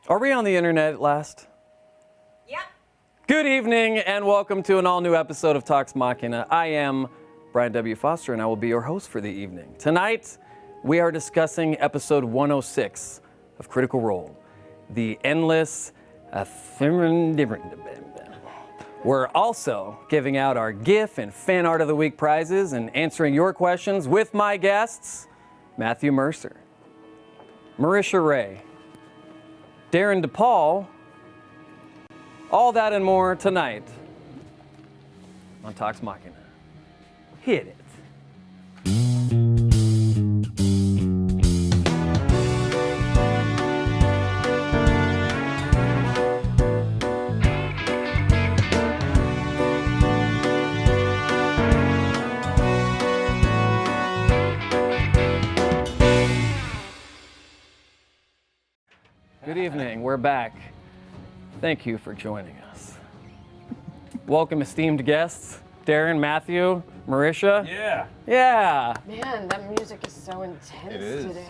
Are we on the internet at last? Yep. Good evening and welcome to an all-new episode of Talks Machina. I am Brian W. Foster and I will be your host for the evening. Tonight, we are discussing episode 106 of Critical Role, the endless We're also giving out our GIF and Fan Art of the Week prizes and answering your questions with my guests, Matthew Mercer, Marisha Ray, Darren DePaul, all that and more tonight on Talks Machina. Hit it. Good evening, we're back. Thank you for joining us. Welcome, esteemed guests, Darren, Matthew, Marisha. Yeah. Man, that music is so intense today.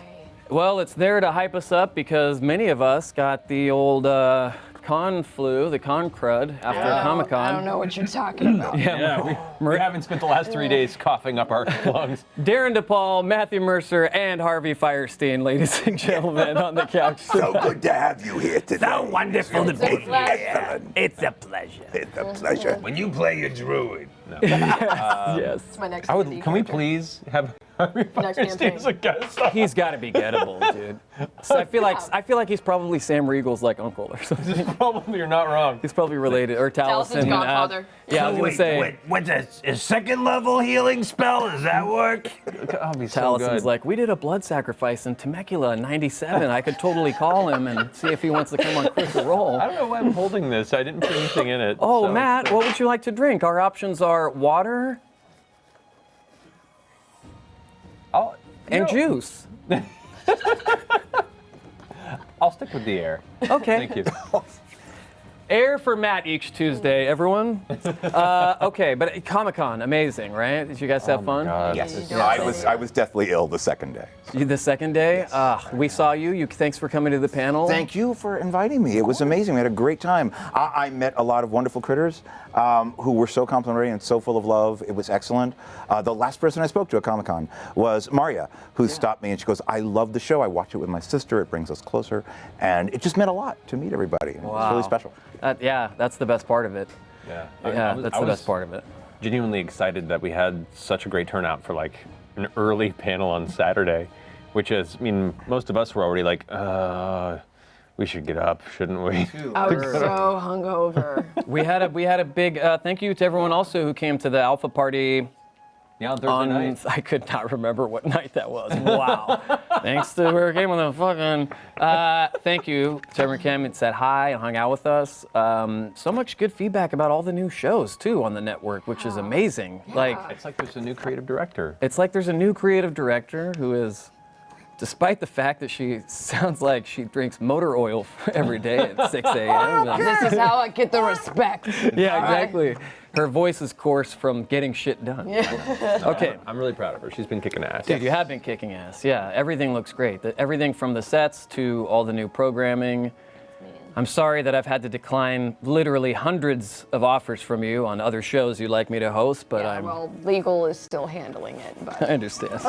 Well, it's there to hype us up because many of us got the old con flu, the con crud after Comic-Con. I don't know what you're talking about. We haven't spent the last 3 days coughing up our lungs. Darren DePaul, Matthew Mercer, and Harvey Firestein, ladies and gentlemen, on the couch. So good to have you here today. So wonderful to be here. It's a pleasure. It's a pleasure. When you play your druid. No. Yes. It's my next Can we character. please have Harvey Firestein as a guest? He's got to be gettable, dude. So I feel like he's probably Sam Riegel's like uncle or something. Probably, you're not wrong. He's probably related, or Talison's Taliesin. godfather. Yeah, I was gonna say. What's a second level healing spell? Does that work? Oh, he's so Talison's good. like, we did a blood sacrifice in Temecula in '97. I could totally call him and see if he wants to come on Critical Role. I don't know why I'm holding this. I didn't put anything in it. Oh, so- Matt, what would you like to drink? Our options are water and juice. I'll stick with the air. Okay. Thank you. Air for Matt each Tuesday, everyone. Okay, but Comic-Con, amazing, right? Did you guys have fun? God. Yes. I was deathly ill the second day. The second day? We saw you. Thanks for coming to the panel. Thank you for inviting me. It was amazing. We had a great time. I met a lot of wonderful critters who were so complimentary and so full of love. It was excellent. The last person I spoke to at Comic-Con was Maria, who stopped me and she goes, I love the show. I watch it with my sister. It brings us closer. And it just meant a lot to meet everybody. It was really special. That's the best part of it. Yeah. That's the best part of it. Genuinely excited that we had such a great turnout for like an early panel on Saturday, which is, I mean, most of us were already like, we should get up, shouldn't we? I was so hungover. We had a big thank you to everyone also who came to the Alpha Party. Yeah, Thursday night. I could not remember what night that was. Wow. Thanks to whoever came on the fucking. Thank you to everyone who came and said hi and hung out with us. So much good feedback about all the new shows too on the network, which is amazing. Like It's like there's a new creative director. it's like there's a new creative director who is, despite the fact that she sounds like she drinks motor oil every day at 6 a.m. This is how I get the respect. Yeah, exactly. Her voice is coarse from getting shit done. Okay. I'm really proud of her. She's been kicking ass. Dude, you have been kicking ass. Yeah, everything looks great. Everything from the sets to all the new programming. I'm sorry that I've had to decline literally hundreds of offers from you on other shows you'd like me to host, but Well, legal is still handling it, I but understand.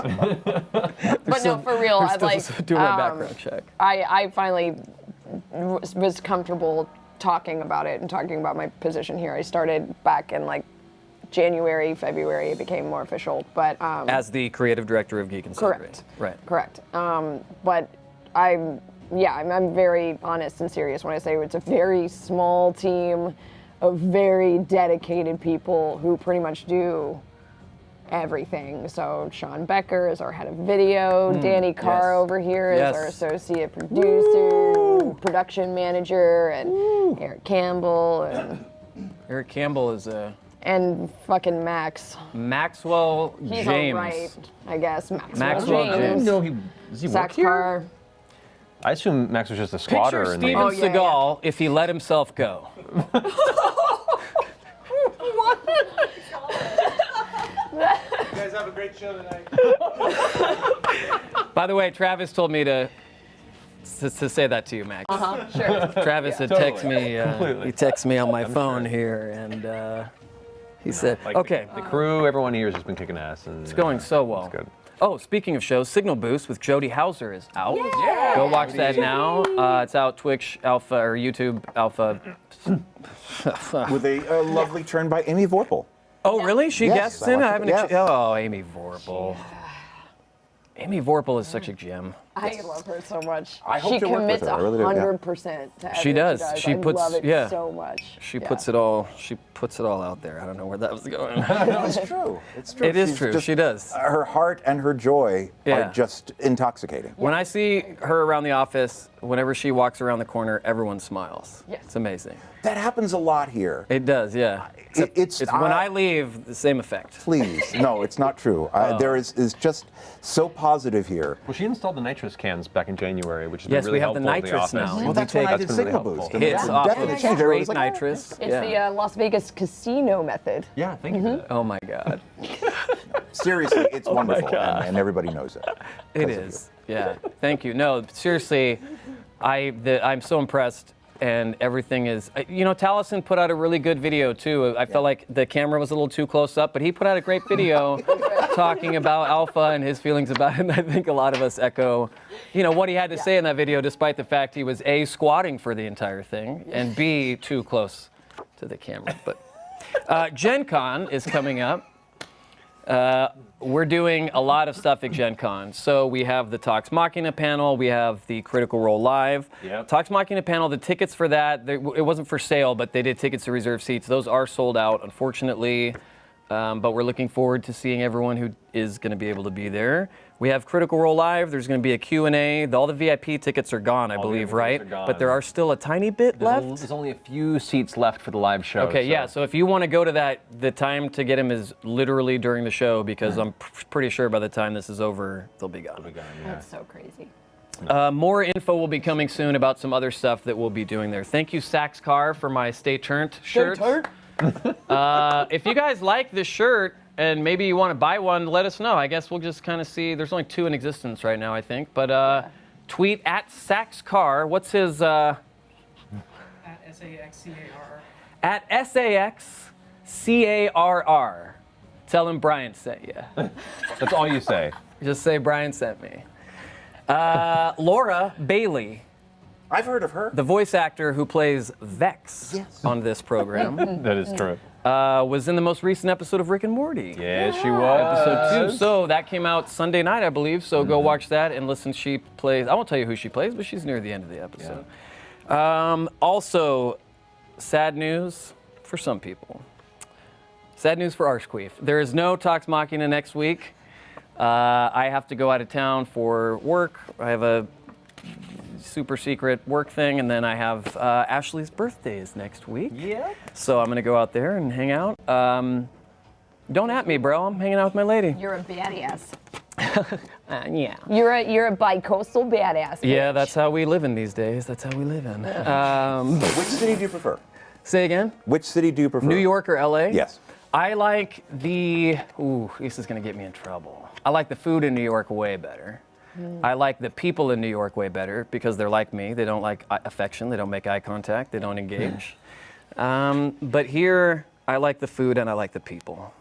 but no, for real, We're I'd still like doing my background check. I finally was comfortable talking about it and talking about my position here. I started back in like January, February. It became more official, but As the creative director of Geek and correct, Right. correct. But I'm very honest and serious when I say it's a very small team of very dedicated people who pretty much do everything. So Sean Becker is our head of video. Danny Carr yes. over here is Yes. our associate producer, production manager, and Eric Campbell, Eric Campbell is and fucking Max. Maxwell He's James. all right, I guess. Maxwell I didn't James. know does he work Zach here? Carr. I assume Max was just a Picture squatter. in Steven the... yeah, Seagal if he let himself go. You guys have a great show tonight. By the way, Travis told me to to say that to you, Max. Sure. Travis had Totally. texted me. Completely. He texted me on my phone here, and he said, Like "Okay, The crew, everyone here has just been kicking ass. And, it's going so well." It's good. Oh, speaking of shows, Signal Boost with Jodie Hauser is out. Yeah. Go watch that now. It's out Twitch Alpha or YouTube Alpha. With a lovely turn by Amy Vorpal. Oh, really? She Yes, guests I in? watched I haven't. it, yes. Oh, Amy Vorpal. Amy Vorpal is such a gem. I love her so much. I hope she to work with commits her. I really do, yeah. 100% to everything She does. She She puts- I love it yeah. so much. She Yeah. puts it all. She puts it all out there. I don't know where that was going. No, it's true. It's true. It is She's true. just- She does. Her heart and her joy Yeah. are just intoxicating. When I see her around the office, whenever she walks around the corner, everyone smiles. Yes. It's amazing. That happens a lot here. It does, yeah. It's When I leave, the same effect. Please, no, it's not true. There is just so positive here. Well, she installed the nitrous cans back in January, which has Yes, been we really have the helpful to nitrous office. now. Well, We that's when take I did That's been really Signal helpful. Boost. hits off definitely of changed. Everybody great was like, nitrous. It's Yeah. the Las Vegas casino method. Yeah, thank you for that. Oh my God. Seriously, it's wonderful, God. and everybody knows it. It because of is. Yeah. Thank you. No, seriously, I'm so impressed. And everything is, Taliesin put out a really good video too. I felt like the camera was a little too close up, but he put out a great video talking about Alpha and his feelings about it. And I think a lot of us echo, what he had to say in that video, despite the fact he was A, squatting for the entire thing, and B, too close to the camera. But Gen Con is coming up. We're doing a lot of stuff at Gen Con. So we have the Talks Machina panel, we have the Critical Role Live. Yep. Talks Machina panel, the tickets for that, it wasn't for sale, but they did tickets to reserve seats. Those are sold out, unfortunately. But we're looking forward to seeing everyone who is going to be able to be there. We have Critical Role Live. There's going to be a Q&A. All the VIP tickets are gone, I believe, VIP right? tickets are gone. But there are still a tiny bit left. There's only a few seats left for the live show. Okay, yeah. So if you want to go to that, the time to get them is literally during the show because I'm pretty sure by the time this is over, they'll be gone. That's so crazy. More info will be coming soon about some other stuff that we'll be doing there. Thank you, Sax Car, for my Stay Turnt shirt. If you guys like this shirt and maybe you want to buy one, let us know. I guess we'll just kind of see. There's only 2 in existence right now, I think. But tweet at Sax Car. What's his? At SAXCARR. At SAXCARR. Tell him Brian sent you. That's all you say. Just say Brian sent me. Laura Bailey, I've heard of her. the voice actor who plays Vex on this program, That is true. was in the most recent episode of Rick and Morty. Yes, she was. Episode 2. So that came out Sunday night, I believe. So go watch that and listen. She plays, I won't tell you who she plays, but she's near the end of the episode. Also, sad news for some people. Sad news for Arsequeef. There is no Talks Machina next week. I have to go out of town for work. I have a super secret work thing, and then I have Ashley's birthday is next week. Yeah. So I'm gonna go out there and hang out. Don't at me, bro. I'm hanging out with my lady. You're a badass. Yeah. You're a bi-coastal badass. Yeah, bitch. that's how we live in these days. That's how we live in. Which city do you prefer? Say again? Which city do you prefer? New York or LA? Yes. I like the, this is gonna get me in trouble. I like the food in New York way better. I like the people in New York way better because they're like me. They don't like affection, they don't make eye contact, they don't engage. But here, I like the food and I like the people.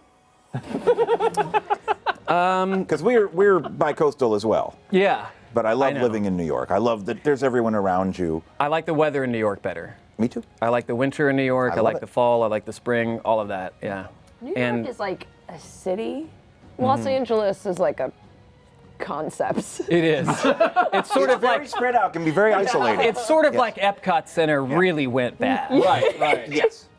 Because we're bi-coastal as well. Yeah. But I love know. living in New York. I love that there's everyone around you. I like the weather in New York better. Me too. I like the winter in New York, I love like it. the fall, I like the spring, all of that, yeah. New and York is like a city. Los Angeles is like a concept. it is. It's sort of Very like, spread out, can be very isolated. it's sort of like Epcot Center really went bad. Right. Yes.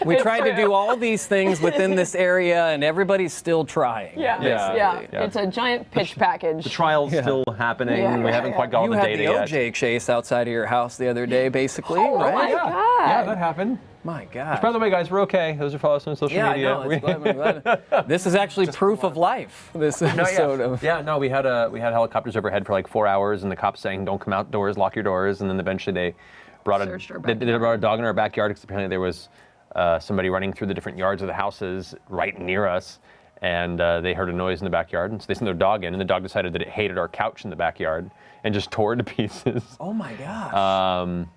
We tried to do all these things within this area, and everybody's still trying. Yeah. Yeah. It's a giant pitch package. The trial's still happening. Yeah. We haven't quite got all You the had data the yet. OJ chase outside of your house the other day, basically, Oh right? my Yeah. God. Yeah, that happened. My God. By the way, guys, we're okay. Those are following us on social Yeah, I media. know. I'm glad. This is actually proof of life. This episode of. Yeah, no, we had helicopters overhead for like 4 hours, and the cops saying, "Don't come outdoors, lock your doors." And then eventually they brought Searched our they brought a dog in our backyard because apparently there was somebody running through the different yards of the houses right near us. and they heard a noise in the backyard, and so they sent their dog in, and the dog decided that it hated our couch in the backyard and just tore it to pieces. Oh my gosh.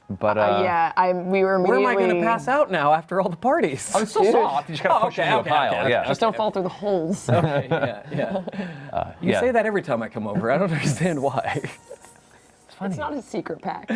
We were immediately. Where am I going to pass out now after all the parties? Oh, it's still soft. You just gotta push it into a pile. okay. Yeah. Just don't fall through the holes. Okay, yeah. You say that every time I come over. I don't understand why. It's not a secret pack.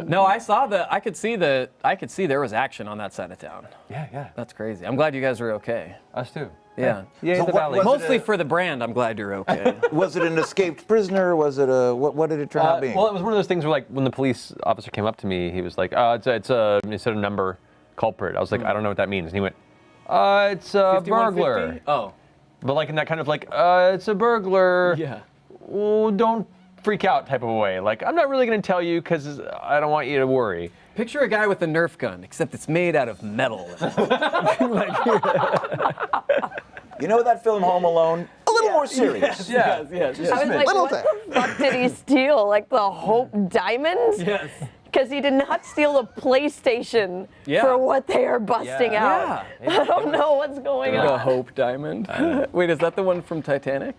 No, I could see there was action on that side of town. Yeah. That's crazy. I'm glad you guys are okay. Us too. Yeah. Yeah, So the what valley. was it Mostly for the brand, I'm glad you're okay. Was it an escaped prisoner? Was it a what did it turn out being? Well, it was one of those things where, like, when the police officer came up to me, he was like, he said a number culprit. I was like, I don't know what that means. And he went, it's a burglar. 5150? Oh. But like in that kind of like, it's a burglar. Yeah. Oh, don't freak out type of a way. Like, I'm not really going to tell you because I don't want you to worry. Picture a guy with a Nerf gun, except it's made out of metal. You know that film Home Alone? A little more serious. Yes. I was like, Little what thing. the fuck did he steal? Like the Hope Diamond? Yes. Because he did not steal a PlayStation Yeah. for what they are busting out. Yeah. I don't know what's going The on. Hope Diamond. Wait, is that the one from Titanic?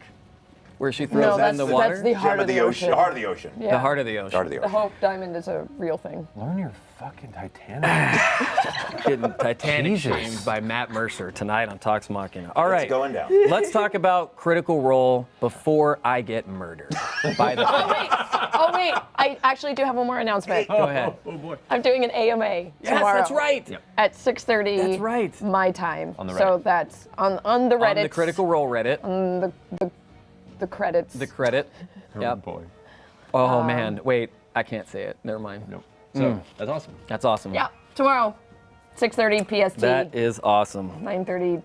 Where she throws No, that in the water? that's the heart of the ocean. Heart of the ocean. Yeah. The heart of the ocean. Heart of the The ocean. Hope Diamond is a real thing. Learn your fucking Titanic. Getting Titanic Jesus. shamed by Matt Mercer tonight on Talks Machina. All right. It's going down. Let's talk about Critical Role before I get murdered by the Oh wait, I actually do have one more announcement. Go ahead. I'm doing an AMA Yes, tomorrow. that's right. At 6:30. That's right. My time. On the So Reddit. that's on the Reddit. On the Critical Role Reddit. The credits. The credit. Yep. Boy. Oh man, wait, I can't say it. Never mind. Nope. So that's awesome. That's awesome. Yeah, tomorrow, 6:30 PST. That is awesome. 9:30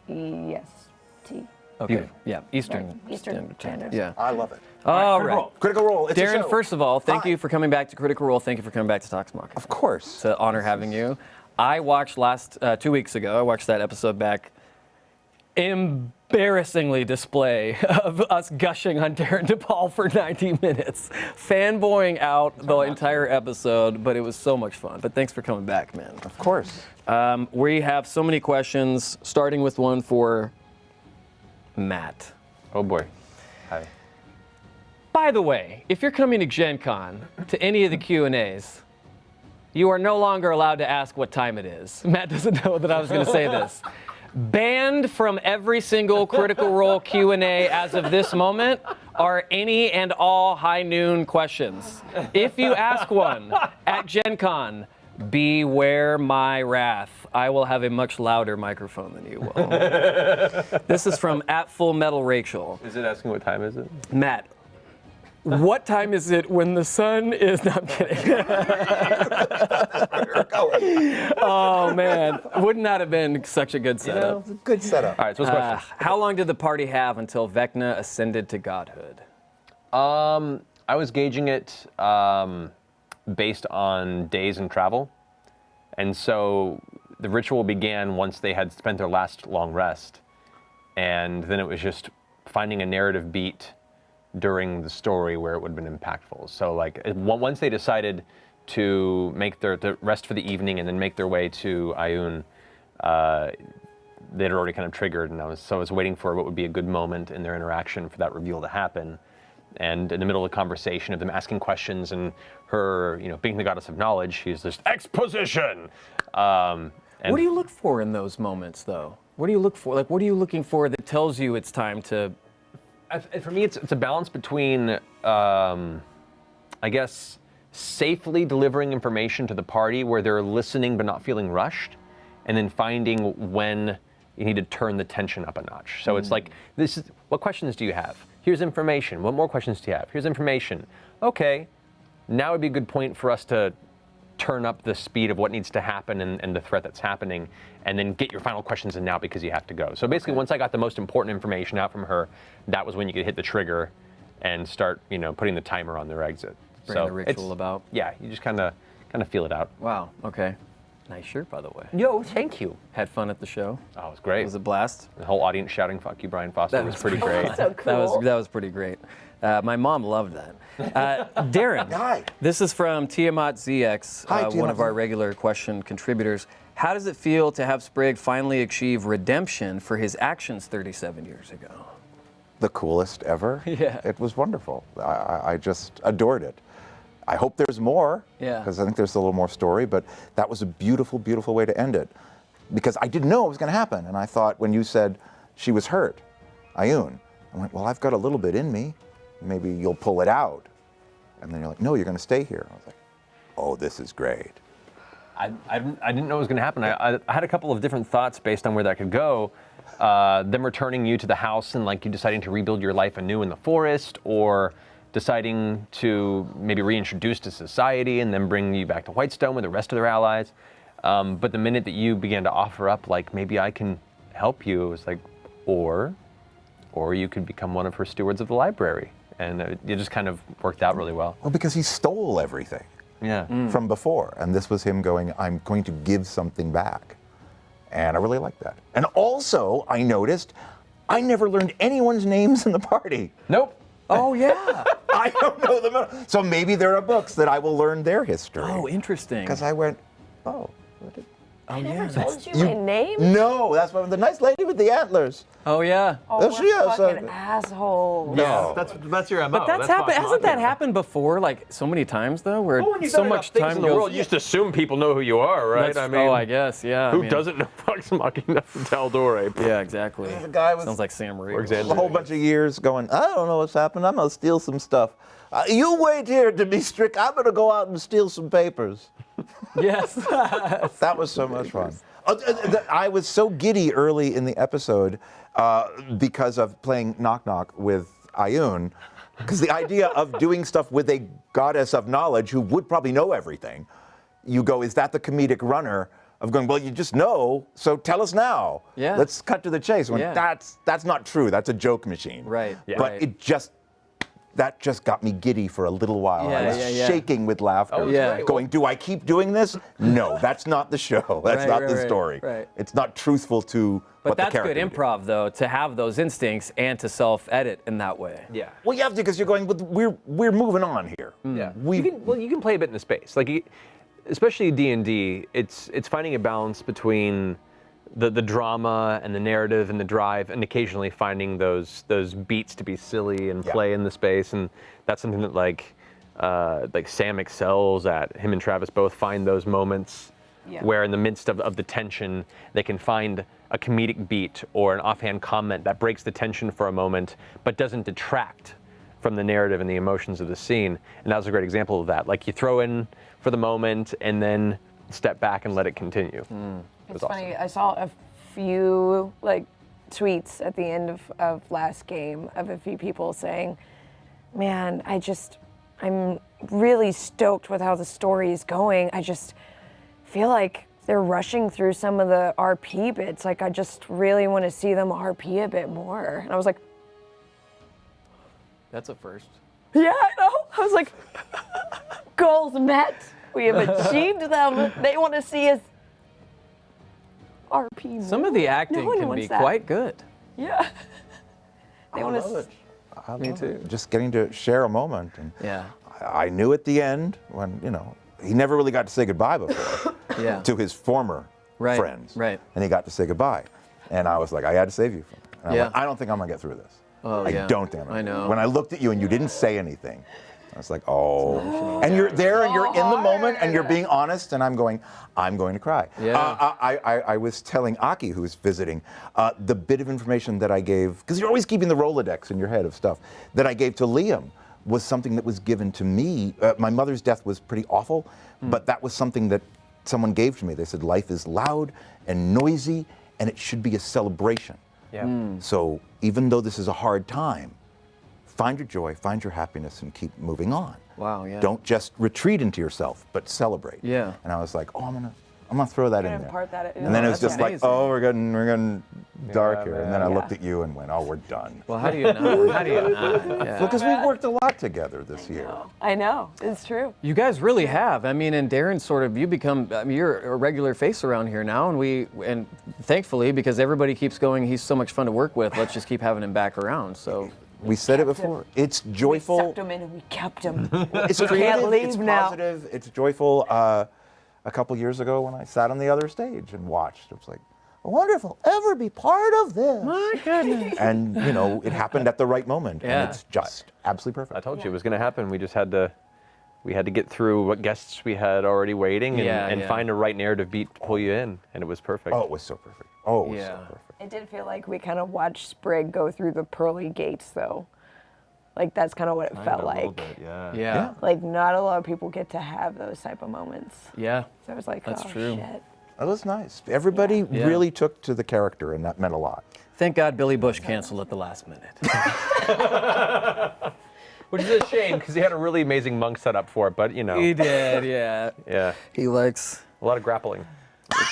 EST. Okay. Beautiful. Yeah, Eastern. Eastern Standard. Yeah. I love it. All right. Critical Role. It's a Darren, show. first of all, thank Hi. you for coming back to Critical Role. Thank you for coming back to Talks Machina. Of course. It's an honor having you. I watched 2 weeks ago, I watched that episode back. Embarrassingly display of us gushing on Darren DePaul for 90 minutes. Fanboying out the entire episode, but it was so much fun. But thanks for coming back, man. Of course. We have so many questions, starting with one for Matt. Oh boy. Hi. By the way, if you're coming to Gen Con, to any of the Q&As, you are no longer allowed to ask what time it is. Matt doesn't know that I was going to say this. Banned from every single Critical Role Q&A as of this moment are any and all high noon questions. If you ask one at Gen Con, beware my wrath. I will have a much louder microphone than you will. This is from @FullMetalRachel. Is it asking what time is it? Matt, what time is it when the sun is... No, I'm kidding. Oh, man. Wouldn't that have been such a good setup? It's a good setup. All right. So what's the question? How long did the party have until Vecna ascended to godhood? I was gauging it based on days and travel. And so the ritual began once they had spent their last long rest. And then it was just finding a narrative beat during the story where it would have been impactful. So like once they decided to make the rest for the evening and then make their way to Ayun, they'd already kind of triggered, and I was waiting for what would be a good moment in their interaction for that reveal to happen. And in the middle of the conversation of them asking questions and her, being the goddess of knowledge, she's just exposition. And What do you look for in those moments, though? What do you look for? Like, what are you looking for that tells you it's time to... For me, it's a balance between, I guess, safely delivering information to the party where they're listening but not feeling rushed, and then finding when you need to turn the tension up a notch. So it's like, what questions do you have? Here's information. What more questions do you have? Here's information. Okay, now would be a good point for us to turn up the speed of what needs to happen and the threat that's happening, and then get your final questions in now because you have to go. So basically, once I got the most important information out from her, that was when you could hit the trigger and start, putting the timer on their exit. Bring the ritual about. Yeah, you just kind of feel it out. Wow, okay. Nice shirt, by the way. Yo, thank you. Had fun at the show. Oh, it was great. It was a blast. The whole audience shouting "Fuck you, Brian Foster" was pretty great. So cool. That was pretty great. My mom loved that. Darren, Hi. this is from Tiamat ZX, Hi, one Tiamat. of our regular question contributors. How does it feel to have Sprig finally achieve redemption for his actions 37 years ago? The coolest ever. Yeah. It was wonderful. I just adored it. I hope there's more, Yeah. because I think there's a little more story, but that was a beautiful, beautiful way to end it. Because I didn't know it was going to happen. And I thought when you said she was hurt, Ioun, I went, well, I've got a little bit in me. Maybe you'll pull it out. And then you're like, no, you're going to stay here. I was like, oh, this is great. I didn't know it was going to happen. I had a couple of different thoughts based on where that could go. Them returning you to the house and like you deciding to rebuild your life anew in the forest, or deciding to maybe reintroduce to society and then bring you back to Whitestone with the rest of their allies. But the minute that you began to offer up, like, maybe I can help you, it was like, or you could become one of her stewards of the library. And it just kind of worked out really well. Well, because he stole everything. Yeah. From before. And this was him going, I'm going to give something back. And I really liked that. And also, I noticed, I never learned anyone's names in the party. Nope. Oh, yeah. I don't know them at all. So maybe there are books that I will learn their history. Oh, interesting. Because I went, oh. I never told you my name? No, that's what, the nice lady with the antlers. Oh, yeah. Oh, There what she is. fucking asshole. No. That's your MO. But that's happened. Hasn't that happened before, like so many times though, where Well, when you've so done much enough things time in the goes? world, you just assume people know who you are, right? That's- I guess, yeah. Who I mean, doesn't know Vox Machina from Taldore? Yeah, exactly. The guy was Sounds like Sam Reed. Alexander. a whole bunch of years going, I don't know what's happened. I'm going to steal some stuff. You wait here to be strict. I'm going to go out and steal some papers. Yes. That was so much fun. I was so giddy early in the episode because of playing Knock Knock with Ioun, because the idea of doing stuff with a goddess of knowledge who would probably know everything, you go, is that the comedic runner of going, well, you just know, so tell us now. Yeah. Let's cut to the chase. When Yeah. That's not true. That's a joke machine. Right. Yeah. But Right. that just got me giddy for a little while. Yeah, I was yeah. shaking with laughter. Oh, Yeah. Going, do I keep doing this? No, that's not the show. That's Right, not right, the right, story. right. It's not truthful to But what the that's character good would do. improv, though, to have those instincts and to self-edit in that way. Yeah. Well, you have to, because you're going, but we're moving on here. Yeah. We You can play a bit in the space, like especially D&D. It's finding a balance between the drama and the narrative and the drive, and occasionally finding those beats to be silly and Yeah. play in the space. And that's something that like Sam excels at. Him and Travis both find those moments Yeah. where in the midst of the tension, they can find a comedic beat or an offhand comment that breaks the tension for a moment, but doesn't detract from the narrative and the emotions of the scene. And that was a great example of that. Like, you throw in for the moment and then step back and let it continue. It was It's funny, I saw a few tweets at the end of last game of a few people saying, man, I'm really stoked with how the story is going. I just feel like they're rushing through some of the RP bits. Like, I just really want to see them RP a bit more. And I was like, That's a first. yeah, I know. I was like, goals met. We have achieved them. They want to see us RP more. Some of the acting No one can wants be that. quite good. Yeah. They want to. Me too. Just getting to share a moment. And Yeah. I knew at the end when, he never really got to say goodbye before Yeah. to his former Right, friends. right. And he got to say goodbye. And I was like, I had to save you from it. And Yeah. I went, I don't think I'm going to get through this. Oh, I yeah. don't think I'm gonna I get through know. it. When I looked at you and you didn't say anything, I was like, oh. And you're there and you're in the moment and you're being honest, and I'm going to cry. Yeah. I was telling Aki, who was visiting, the bit of information that I gave, because you're always keeping the Rolodex in your head of stuff, that I gave to Liam was something that was given to me. My mother's death was pretty awful, but that was something that someone gave to me. They said, life is loud and noisy, and it should be a celebration. Yeah. So even though this is a hard time, find your joy, find your happiness, and keep moving on. Wow, yeah. Don't just retreat into yourself, but celebrate. Yeah. And I was like, oh, I'm gonna throw that in Gonna there. impart that in. And then it was that's just like, amazing. oh, we're getting dark here. And then I Yeah. looked at you and went, oh, we're done. Well, how do you know? How do you know? Yeah. Because we've worked a lot together this year. I know, it's true. You guys really have. I mean, and Darren, sort of, you're a regular face around here now, and thankfully, because everybody keeps going, he's so much fun to work with. Let's just keep having him back around. So, We said it before. It's We joyful. sucked him in and we kept him. It's We creative. can't leave It's now. positive. It's joyful. a couple years ago when I sat on the other stage and watched. It was like, I wonder if I'll ever be part of this. My goodness. And, you know, it happened at the right moment. Yeah. And it's just absolutely perfect. I told you it was going to happen. We just had to get through what guests we had already waiting and find a right narrative beat to pull you in, and it was perfect. Oh, it was so perfect. Oh, it was so perfect. It did feel like we kind of watched Sprig go through the pearly gates, though. Like, that's kind of what it felt like. Yeah. Like, not a lot of people get to have those type of moments. Yeah. So I was like, That's oh, true. shit. That was nice. Everybody really took to the character, and that meant a lot. Thank God Billy Bush canceled at the last minute. Which is a shame, because he had a really amazing monk set up for it, but, you know. He did, yeah. Yeah. He likes A lot of grappling.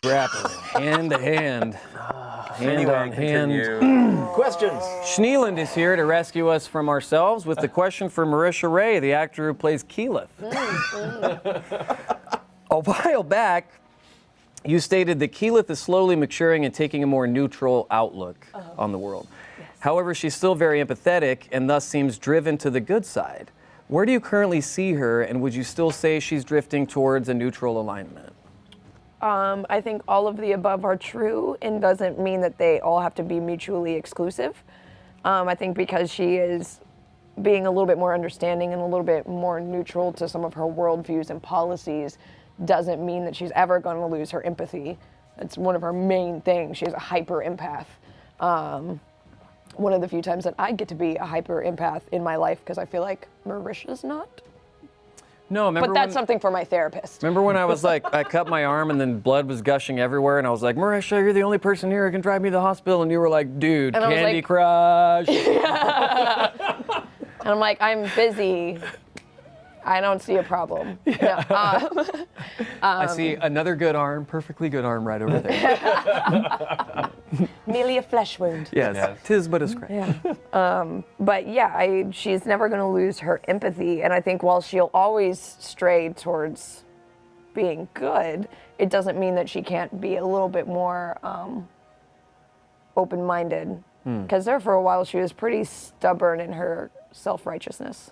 grappling, hand to hand. Hand on hand. Questions. Schneeland is here to rescue us from ourselves with the question for Marisha Ray, the actor who plays Keyleth. A while back, you stated that Keyleth is slowly maturing and taking a more neutral outlook on the world. Yes. However, she's still very empathetic and thus seems driven to the good side. Where do you currently see her, and would you still say she's drifting towards a neutral alignment? I think all of the above are true, and doesn't mean that they all have to be mutually exclusive. I think because she is being a little bit more understanding and a little bit more neutral to some of her worldviews and policies doesn't mean that she's ever going to lose her empathy. It's one of her main things. She's a hyper empath. One of the few times that I get to be a hyper empath in my life, because I feel like Marisha's not. No, remember But that's when, something for my therapist. remember when I was like, I cut my arm and then blood was gushing everywhere, and I was like, Marisha, you're the only person here who can drive me to the hospital, and you were like, dude, And I was Candy like- Crush. And I'm like, I'm busy. I don't see a problem. No, I see another good arm, perfectly good arm right over there. merely a flesh wound. Yes, tis but a scratch. Yeah. But yeah, she's never going to lose her empathy. And I think while she'll always stray towards being good, it doesn't mean that she can't be a little bit more open-minded. Because there for a while she was pretty stubborn in her self-righteousness.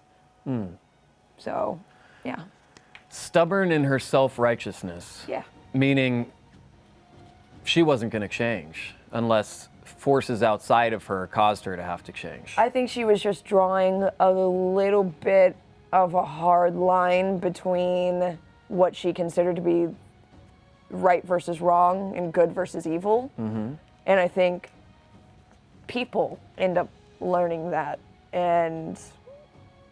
So, yeah. Stubborn in her self-righteousness. Yeah. Meaning she wasn't going to change unless forces outside of her caused her to have to change. I think she was just drawing a little bit of a hard line between what she considered to be right versus wrong and good versus evil. And I think people end up learning that, and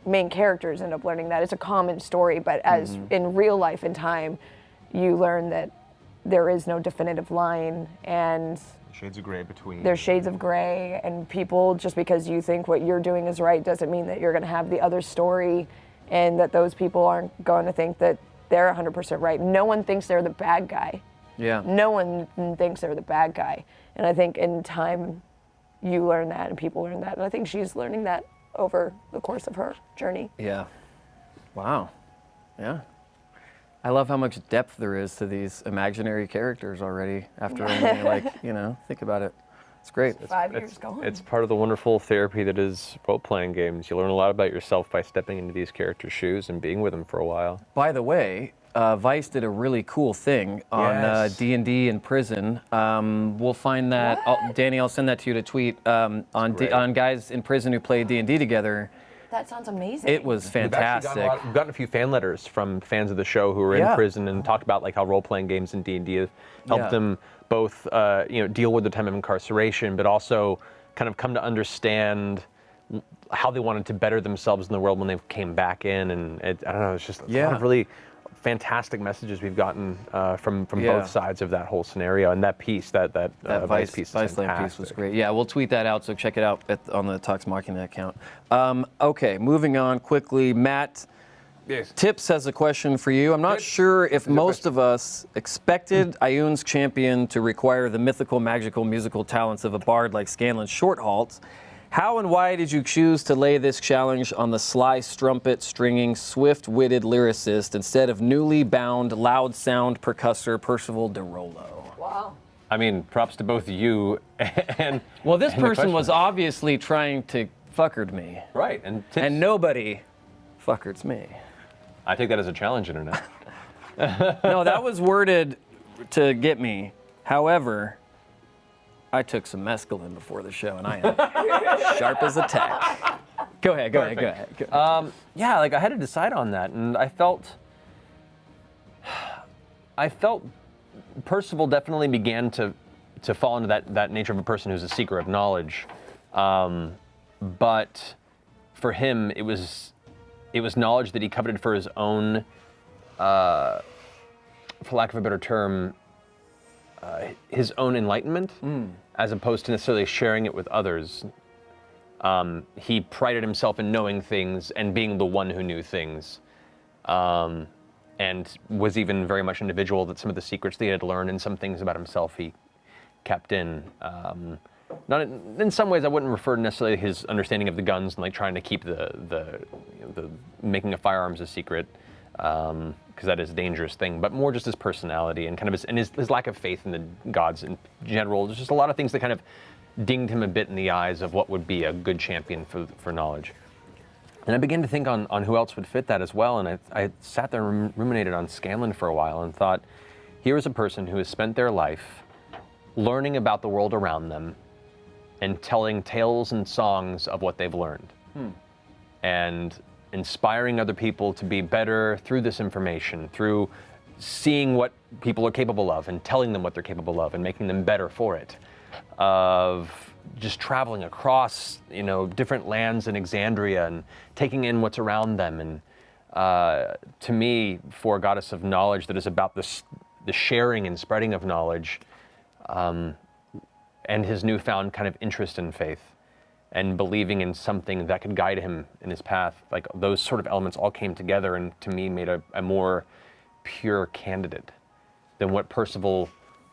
main characters end up learning that. It's a common story, but as in real life and time, you learn that there is no definitive line, and Shades of gray between. there's shades of gray, and people, just because you think what you're doing is right doesn't mean that you're going to have the other story, and that those people aren't going to think that they're 100% right. No one thinks they're the bad guy. Yeah. No one thinks they're the bad guy. And I think in time, you learn that and people learn that. And I think she's learning that over the course of her journey. Yeah. Wow. Yeah. I love how much depth there is to these imaginary characters already after only, like, think about it. It's great. 5 years gone. It's part of the wonderful therapy that is role-playing games. You learn a lot about yourself by stepping into these characters' shoes and being with them for a while. By the way, Vice did a really cool thing on Yes. D&D in prison. We'll find that, Danny, I'll send that to you to tweet, on guys in prison who played D&D together. That sounds amazing. It was fantastic. We've gotten a few fan letters from fans of the show who are in prison and talked about like how role-playing games in D&D have helped them both deal with the time of incarceration, but also kind of come to understand how they wanted to better themselves in the world when they came back in. And I don't know, it's just a lot of really fantastic messages we've gotten from both sides of that whole scenario, and that piece, that Vice piece, Vice Land piece was great. Yeah, we'll tweet that out, so check it out on the Talks Machina account. Okay, moving on quickly. Matt, Tips has a question for you. I'm not sure if most of us expected Ioun's champion to require the mythical, magical, musical talents of a bard like Scanlan Shorthalt. How and why did you choose to lay this challenge on the sly strumpet-stringing, swift-witted lyricist instead of newly bound, loud-sound percussor Percival de Rollo? Wow. I mean, props to both you and. Well, this and the person was questioner. obviously trying to fuckard me. Right, and Tips, And nobody fuckards me. I take that as a challenge, Internet. No, that was worded to get me. However, I took some mescaline before the show, and I am sharp as a tack. Go ahead. Yeah, like I had to decide on that, and I felt Percival definitely began to fall into that nature of a person who's a seeker of knowledge, but for him it was knowledge that he coveted for his own, for lack of a better term, his own enlightenment, as opposed to necessarily sharing it with others. He prided himself in knowing things and being the one who knew things, and was even very much individual that some of the secrets that he had learned and some things about himself he kept in. Not in some ways, I wouldn't refer to necessarily his understanding of the guns and like trying to keep the making of firearms a secret, because that is a dangerous thing, but more just his personality and kind of his lack of faith in the gods in general. There's just a lot of things that kind of dinged him a bit in the eyes of what would be a good champion for knowledge. And I began to think on who else would fit that as well, and I sat there and ruminated on Scanlan for a while and thought, here is a person who has spent their life learning about the world around them and telling tales and songs of what they've learned. And inspiring other people to be better through this information, through seeing what people are capable of and telling them what they're capable of and making them better for it. Of just traveling across, different lands in Exandria and taking in what's around them. And to me, for a goddess of knowledge that is about the sharing and spreading of knowledge, and his newfound kind of interest in faith and believing in something that could guide him in his path, like those sort of elements all came together and to me made a more pure candidate than what Percival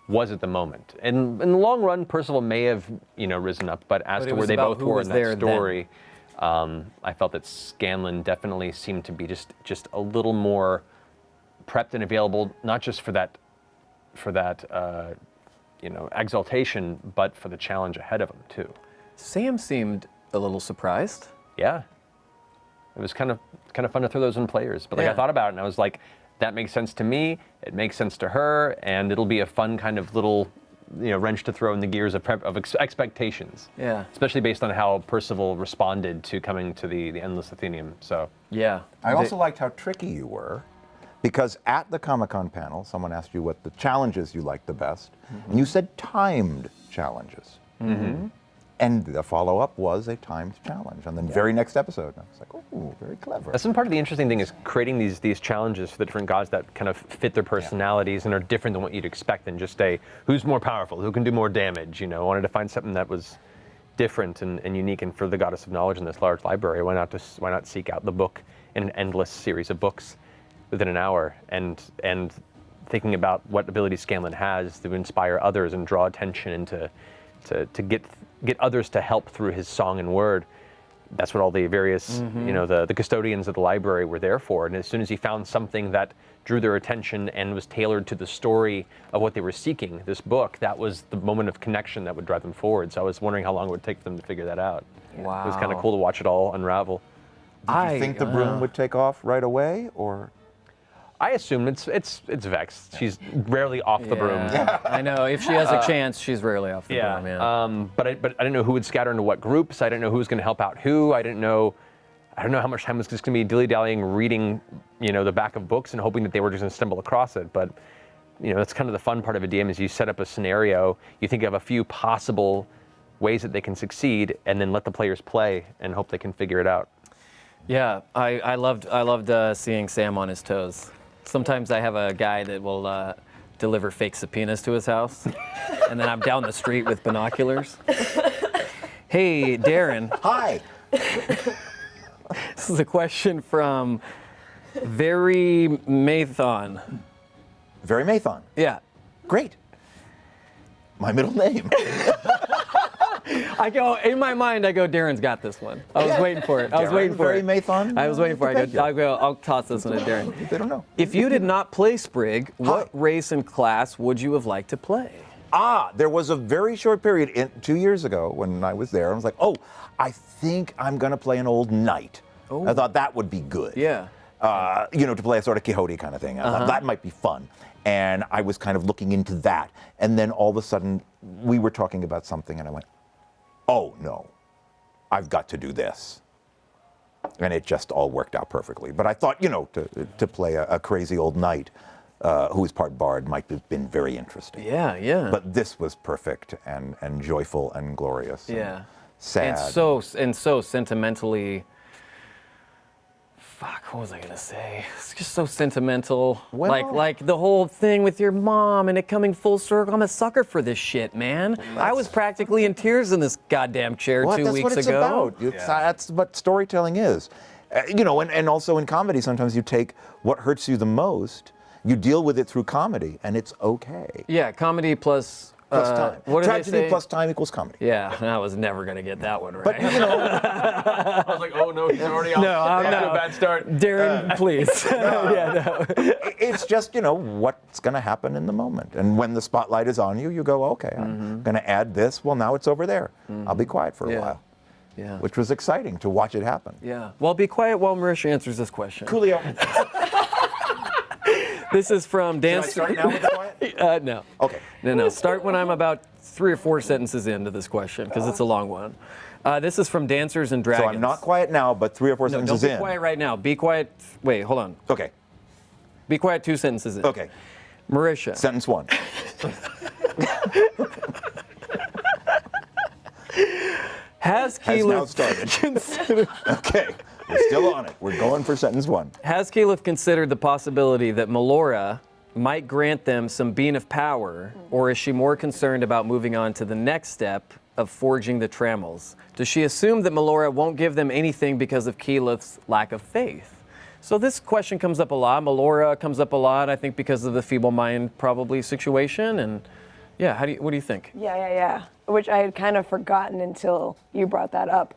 was at the moment. And in the long run, Percival may have, risen up, but as to where they both were in that story, I felt that Scanlan definitely seemed to be just a little more prepped and available, not just for that exaltation, but for the challenge ahead of him too. Sam seemed a little surprised. Yeah, it was kind of fun to throw those in players. But I thought about it and I was like, that makes sense to me. It makes sense to her, and it'll be a fun kind of little, wrench to throw in the gears of expectations. Yeah. Especially based on how Percival responded to coming to the Endless Atheneum. So. Yeah. I also liked how tricky you were, because at the Comic-Con panel, someone asked you what the challenges you liked the best, and you said timed challenges. And the follow-up was a timed challenge on the very next episode. And I was like, oh, very clever. That's been part of the interesting thing, is creating these challenges for the different gods that kind of fit their personalities and are different than what you'd expect, and just who's more powerful, who can do more damage. I wanted to find something that was different and unique, and for the goddess of knowledge in this large library, why not seek out the book in an endless series of books within an hour, and thinking about what abilities Scanlan has to inspire others and draw attention and to get others to help through his song and word. That's what all the various, the custodians of the library were there for. And as soon as he found something that drew their attention and was tailored to the story of what they were seeking, this book, that was the moment of connection that would drive them forward. So I was wondering how long it would take them to figure that out. Wow. It was kind of cool to watch it all unravel. Did you think the broom would take off right away, or? I assume it's Vex. She's rarely off the broom. I know. If she has a chance, she's rarely off the broom. Yeah. But I didn't know who would scatter into what groups. I didn't know who was going to help out who. I don't know how much time was just going to be dilly-dallying, reading, the back of books and hoping that they were just going to stumble across it. But that's kind of the fun part of a DM, is you set up a scenario, you think of a few possible ways that they can succeed, and then let the players play and hope they can figure it out. Yeah, I loved seeing Sam on his toes. Sometimes I have a guy that will deliver fake subpoenas to his house, and then I'm down the street with binoculars. Hey, Darren. Hi. This is a question from Very Mathon. Very Mathon. Yeah. Great. My middle name. I go, in my mind, Darren's got this one. I was waiting for it. Very Mathon. I was waiting for it. I'll toss this one at Darren. They don't know. If you did not play Sprig, what race and class would you have liked to play? There was a very short period 2 years ago when I was there. I was like, I think I'm going to play an old knight. I thought that would be good. Yeah. to play a sort of Quixote kind of thing. I thought that might be fun. And I was kind of looking into that. And then all of a sudden, we were talking about something, and I went, oh, no, I've got to do this. And it just all worked out perfectly. But I thought, to play a crazy old knight who is part bard might have been very interesting. Yeah. But this was perfect and joyful and glorious. And sad. And so sentimentally. Fuck, what was I gonna say? It's just so sentimental. Well- like the whole thing with your mom and it coming full circle. I'm a sucker for this shit, man. I was practically in tears in this goddamn chair 2 That's weeks what it's ago. about. That's what storytelling is. And also in comedy, sometimes you take what hurts you the most, you deal with it through comedy, and it's okay. Yeah, comedy plus Time. What did they Tragedy say? plus time equals comedy. Yeah, I was never gonna get that one right. But I was like, oh no, he's already off. No, to a bad start. Darren, please. it's just, what's going to happen in the moment. And when the spotlight is on you, you go, okay, I'm going to add this. Well, now it's over there. I'll be quiet for a while. Yeah. Which was exciting to watch it happen. Yeah. Well, be quiet while Marisha answers this question. Coolio. This is from Dan. Should I start now with the quiet? No. Okay. No. Start when I'm about 3 or 4 sentences into this question, because it's a long one. This is from Dancers and Dragons. So I'm not quiet now, but 3 or 4 No, sentences don't be in. quiet right now. Be quiet. Wait, hold on. Okay. Be quiet 2 sentences in. Okay. Marisha. Sentence 1. Has Has now Keyleth started. Okay. We're still on it. We're going for sentence 1. Has Keyleth considered the possibility that Melora might grant them some bean of power, or is she more concerned about moving on to the next step of forging the trammels? Does she assume that Melora won't give them anything because of Keyleth's lack of faith? So this question comes up a lot. Melora comes up a lot, I think, because of the feeble mind probably situation. And yeah, what do you think? Yeah. Which I had kind of forgotten until you brought that up.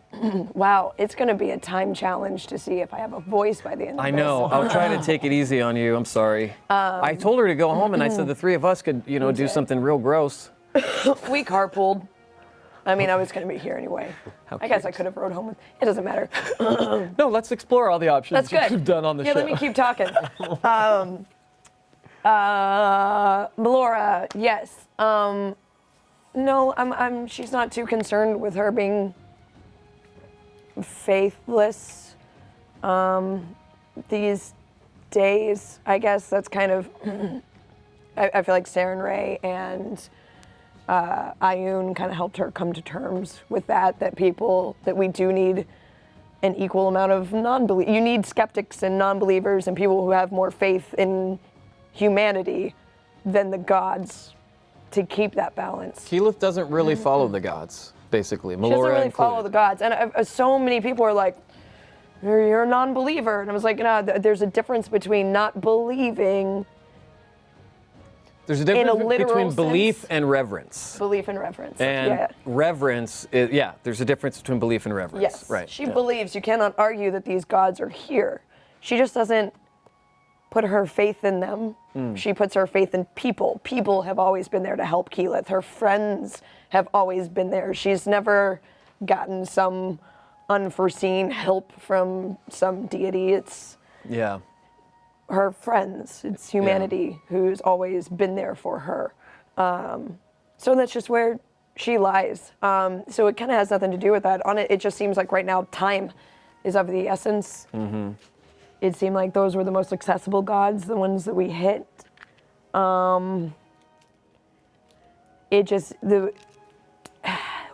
Wow, it's going to be a time challenge to see if I have a voice by the end of this. I know. I'll try to take it easy on you. I'm sorry. I told her to go home, and I said the 3 of us could, do something real gross. We carpooled. I mean, I was going to be here anyway. I guess I could have rode home with. It doesn't matter. No, let's explore all the options That's good. you've done on the show. Yeah, let me keep talking. Melora, yes. No, she's not too concerned with her being faithless these days. I guess that's kind of. I feel like Saren Ray and Ayun kind of helped her come to terms with that we do need an equal amount of non-belief. You need skeptics and non-believers and people who have more faith in humanity than the gods to keep that balance. Keyleth doesn't really follow the gods, basically. She doesn't Melora really included. follow the gods. And so many people are like, you're a non-believer. And I was like, no, there's a difference between not believing. There's a difference in a literal between belief sense. and reverence. Belief and reverence. And reverence, there's a difference between belief and reverence. Yes. Right. She believes. You cannot argue that these gods are here. She just doesn't put her faith in them. She puts her faith in people. People have always been there to help Keyleth. Her friends have always been there. She's never gotten some unforeseen help from some deity. It's her friends. It's humanity who's always been there for her. So that's just where she lies. So it kind of has nothing to do with that. On it just seems like right now time is of the essence. It seemed like those were the most accessible gods, the ones that we hit.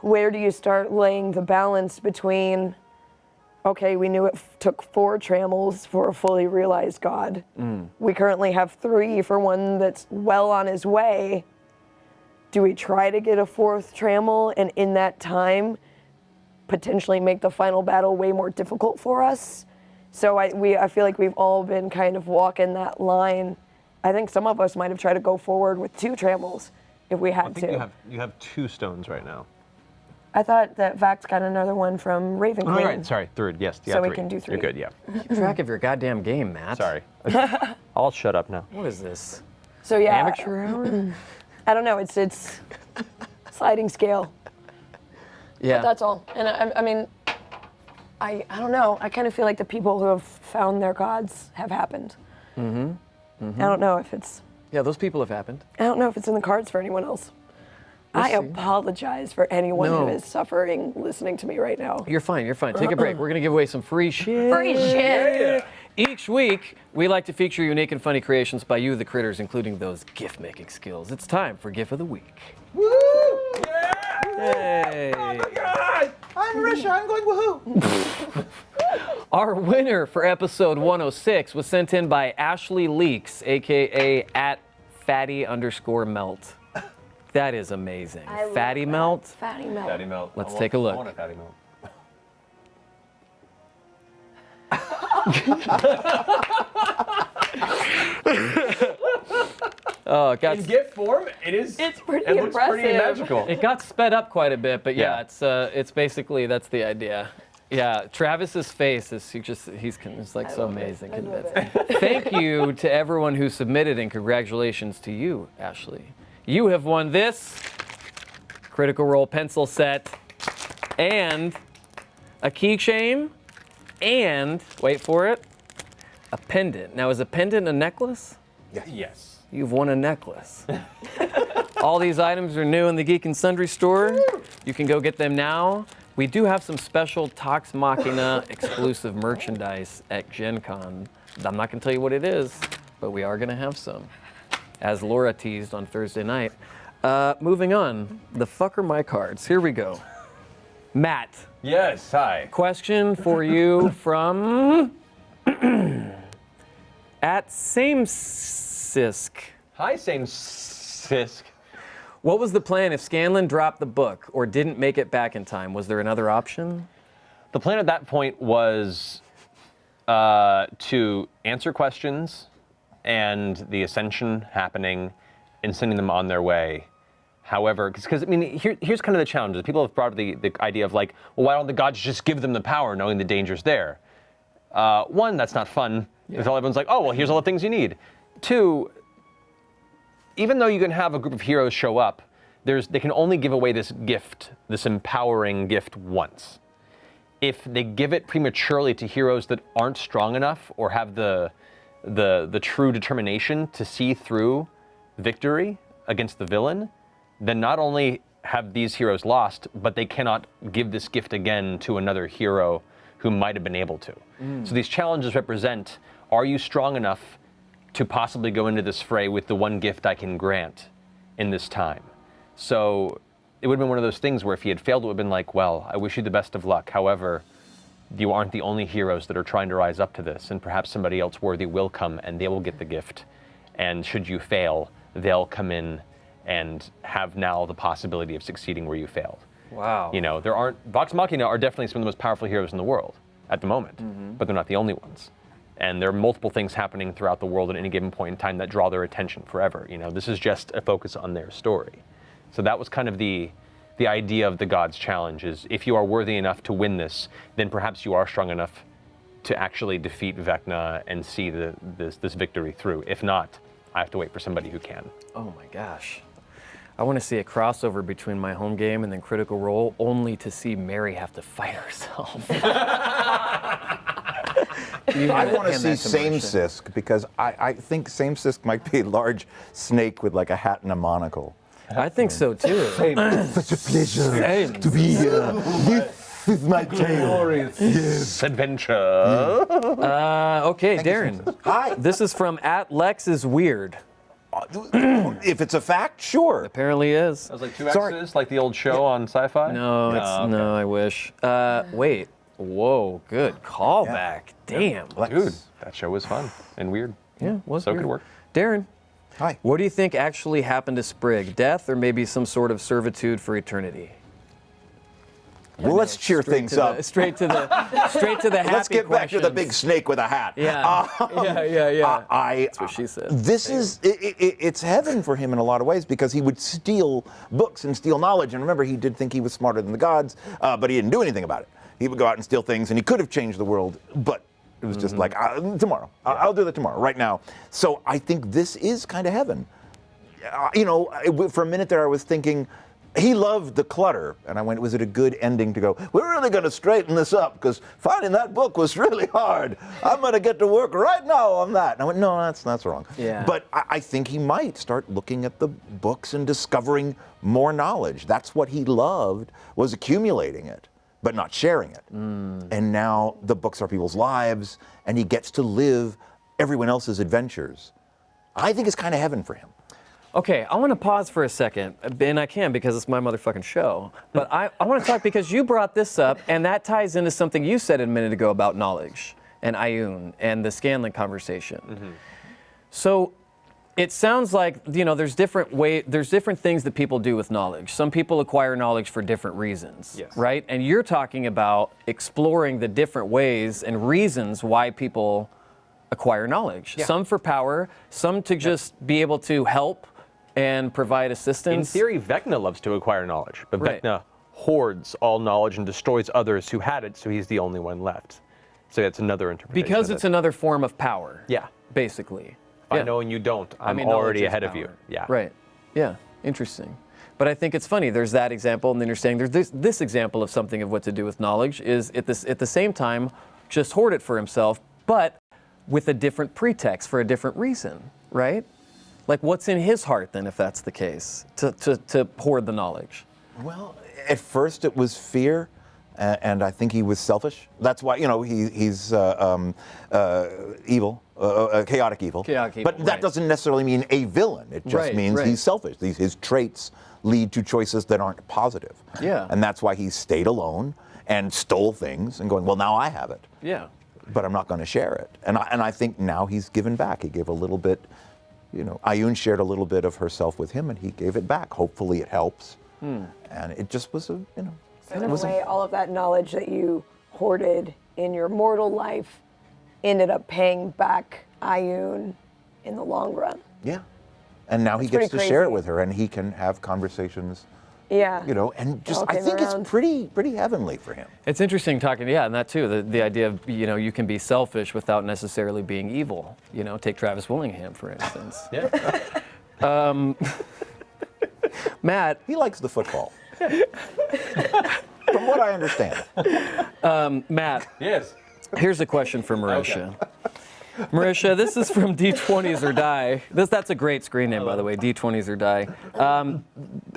Where do you start laying the balance between, okay, we knew it took 4 trammels for a fully realized god. We currently have 3 for one that's well on his way. Do we try to get a 4th trammel and in that time potentially make the final battle way more difficult for us? So I feel like we've all been kind of walking that line. I think some of us might have tried to go forward with 2 trammels if we had to. You have 2 stones right now. I thought that Vax got another one from Raven Queen. Oh, right. Sorry, 3rd. Yes, you So got we 3. can do 3. You're good. Yeah. Keep track of your goddamn game, Matt. Sorry. I'll shut up now. What is this? So yeah, Amateur hour? I don't know. It's sliding scale. Yeah. That's all. And I mean, I don't know. I kind of feel like the people who have found their gods have happened. I don't know if it's. Yeah, those people have happened. I don't know if it's in the cards for anyone else. I apologize for anyone who is suffering listening to me right now. You're fine. Take a break. We're going to give away some free shit. Free shit! Each week, we like to feature unique and funny creations by you, the critters, including those gift-making skills. It's time for GIF of the Week. Woo! Hey! Oh my God! I'm Marisha. I'm going woohoo! Our winner for episode 106 was sent in by Ashley Leaks, aka @fatty_melt. That is amazing. Fatty melt. Fatty melt. Fatty melt. Let's take a look. I want a fatty melt. Oh, it got In gift form, it's pretty it looks pretty impressive. magical. it got sped up quite a bit, but yeah, Yeah. it's basically that's the idea. Yeah, Travis's face is he's like so amazing, convincing. Thank you to everyone who submitted, and congratulations to you, Ashley. You have won this Critical Role pencil set and a keychain and wait for it, a pendant. Now, is a pendant a necklace? Yes. You've won a necklace. All these items are new in the Geek and Sundry store. You can go get them now. We do have some special Tox Machina exclusive merchandise at Gen Con. I'm not going to tell you what it is, but we are going to have some, as Laura teased on Thursday night. Moving on, the fuck are my cards? Here we go. Matt, Yes. Hi. question for you from @SameSisk. Hi, same Sisk. What was the plan if Scanlan dropped the book or didn't make it back in time? Was there another option? The plan at that point was to answer questions and the ascension happening and sending them on their way. However, because I mean, here's kind of the challenge. People have brought up the idea of like, well, why don't the gods just give them the power knowing the danger's there? One, that's not fun. Because everyone's like, oh, well, here's all the things you need. Two, even though you can have a group of heroes show up, they can only give away this gift, this empowering gift once. If they give it prematurely to heroes that aren't strong enough or have the true determination to see through victory against the villain, then not only have these heroes lost, but they cannot give this gift again to another hero who might have been able to. So these challenges represent, are you strong enough to possibly go into this fray with the one gift I can grant in this time? So it would have been one of those things where if he had failed, it would have been like, well, I wish you the best of luck. However, you aren't the only heroes that are trying to rise up to this, and perhaps somebody else worthy will come and they will get the gift. And should you fail, they'll come in and have now the possibility of succeeding where you failed. Wow. You know, Vox Machina are definitely some of the most powerful heroes in the world at the moment, but they're not the only ones. And there are multiple things happening throughout the world at any given point in time that draw their attention forever. You know, this is just a focus on their story. So that was kind of the idea of the Gods Challenge is if you are worthy enough to win this, then perhaps you are strong enough to actually defeat Vecna and see this victory through. If not, I have to wait for somebody who can. Oh my gosh. I want to see a crossover between my home game and then Critical Role, only to see Mary have to fight herself. I want to see Same Sisk because I think Same Sisk might be a large snake with like a hat and a monocle. I think so too. Such a pleasure to be here. This is my tale. Yes. Adventure. Okay, Thank you, Darren. Same Sisk. Hi. This is from @LexIsWeird. If it's a fact, sure. Apparently is. That was like two Sorry. X's, like the old show on Sci-Fi? No, it's okay. no. I wish. Wait. Whoa. Good callback. Damn. Lex. Dude, that show was fun and weird. Yeah. Was So weird. could work. Darren. Hi. What do you think actually happened to Sprig? Death or maybe some sort of servitude for eternity? Well, let's cheer things up. Straight to the happy Let's get back to the questions. big snake with a hat. Yeah. Yeah. That's what she said. This is it's heaven for him in a lot of ways because he would steal books and steal knowledge. And remember, he did think he was smarter than the gods, but he didn't do anything about it. He would go out and steal things, and he could have changed the world, but it was just like tomorrow. I'll do that tomorrow. Right now. So I think this is kind of heaven. You know, for a minute there, I was thinking, he loved the clutter. And I went, was it a good ending to go, we're really going to straighten this up because finding that book was really hard. I'm going to get to work right now on that. And I went, no, that's wrong. Yeah. But I think he might start looking at the books and discovering more knowledge. That's what he loved, was accumulating it, but not sharing it. And now the books are people's lives, and he gets to live everyone else's adventures. I think it's kind of heaven for him. Okay, I want to pause for a second, and I can because it's my motherfucking show. But I want to talk because you brought this up, and that ties into something you said a minute ago about knowledge and Ioun and the Scanlan conversation. So it sounds like, you know, there's different things that people do with knowledge. Some people acquire knowledge for different reasons, right? And you're talking about exploring the different ways and reasons why people acquire knowledge. Some for power, some to just be able to help and provide assistance. In theory, Vecna loves to acquire knowledge, but Right. Vecna hoards all knowledge and destroys others who had it, so he's the only one left. So that's another interpretation. Because of it's it. another form of power. Yeah. Basically. I know and you don't. I'm knowledge already is ahead of power. you. Yeah. Right. Yeah. Interesting. But I think it's funny. There's that example, and then you're saying there's this example of something of what to do with knowledge is at the same time just hoard it for himself, but with a different pretext for a different reason, right? Like what's in his heart then, if that's the case, to hoard the knowledge? Well, at first it was fear, and I think he was selfish. That's why, you know, he's evil, chaotic evil. Chaotic evil, but that right. doesn't necessarily mean a villain. It just Right, means right. he's selfish. His traits lead to choices that aren't positive. Yeah. And that's why he stayed alone and stole things and going, well, now I have it, Yeah. but I'm not going to share it. And I think now he's given back. He gave a little bit, you know, Ioun shared a little bit of herself with him, and he gave it back. Hopefully it helps. And it just was a, you know. So in a way, all of that knowledge that you hoarded in your mortal life ended up paying back Ioun in the long run. Yeah. And now he That's gets to pretty share it crazy. with her, and he can have conversations, Yeah. you know, and just, all I came think around. it's pretty heavenly for him. It's interesting talking, and that too, the idea of, you know, you can be selfish without necessarily being evil. You know, take Travis Willingham, for instance. Yeah. Matt, He likes the football. From what I understand. Matt, Yes. here's a question for Marisha. Marisha, this is from D20s or Die. That's a great screen name, by the way, D20s or Die.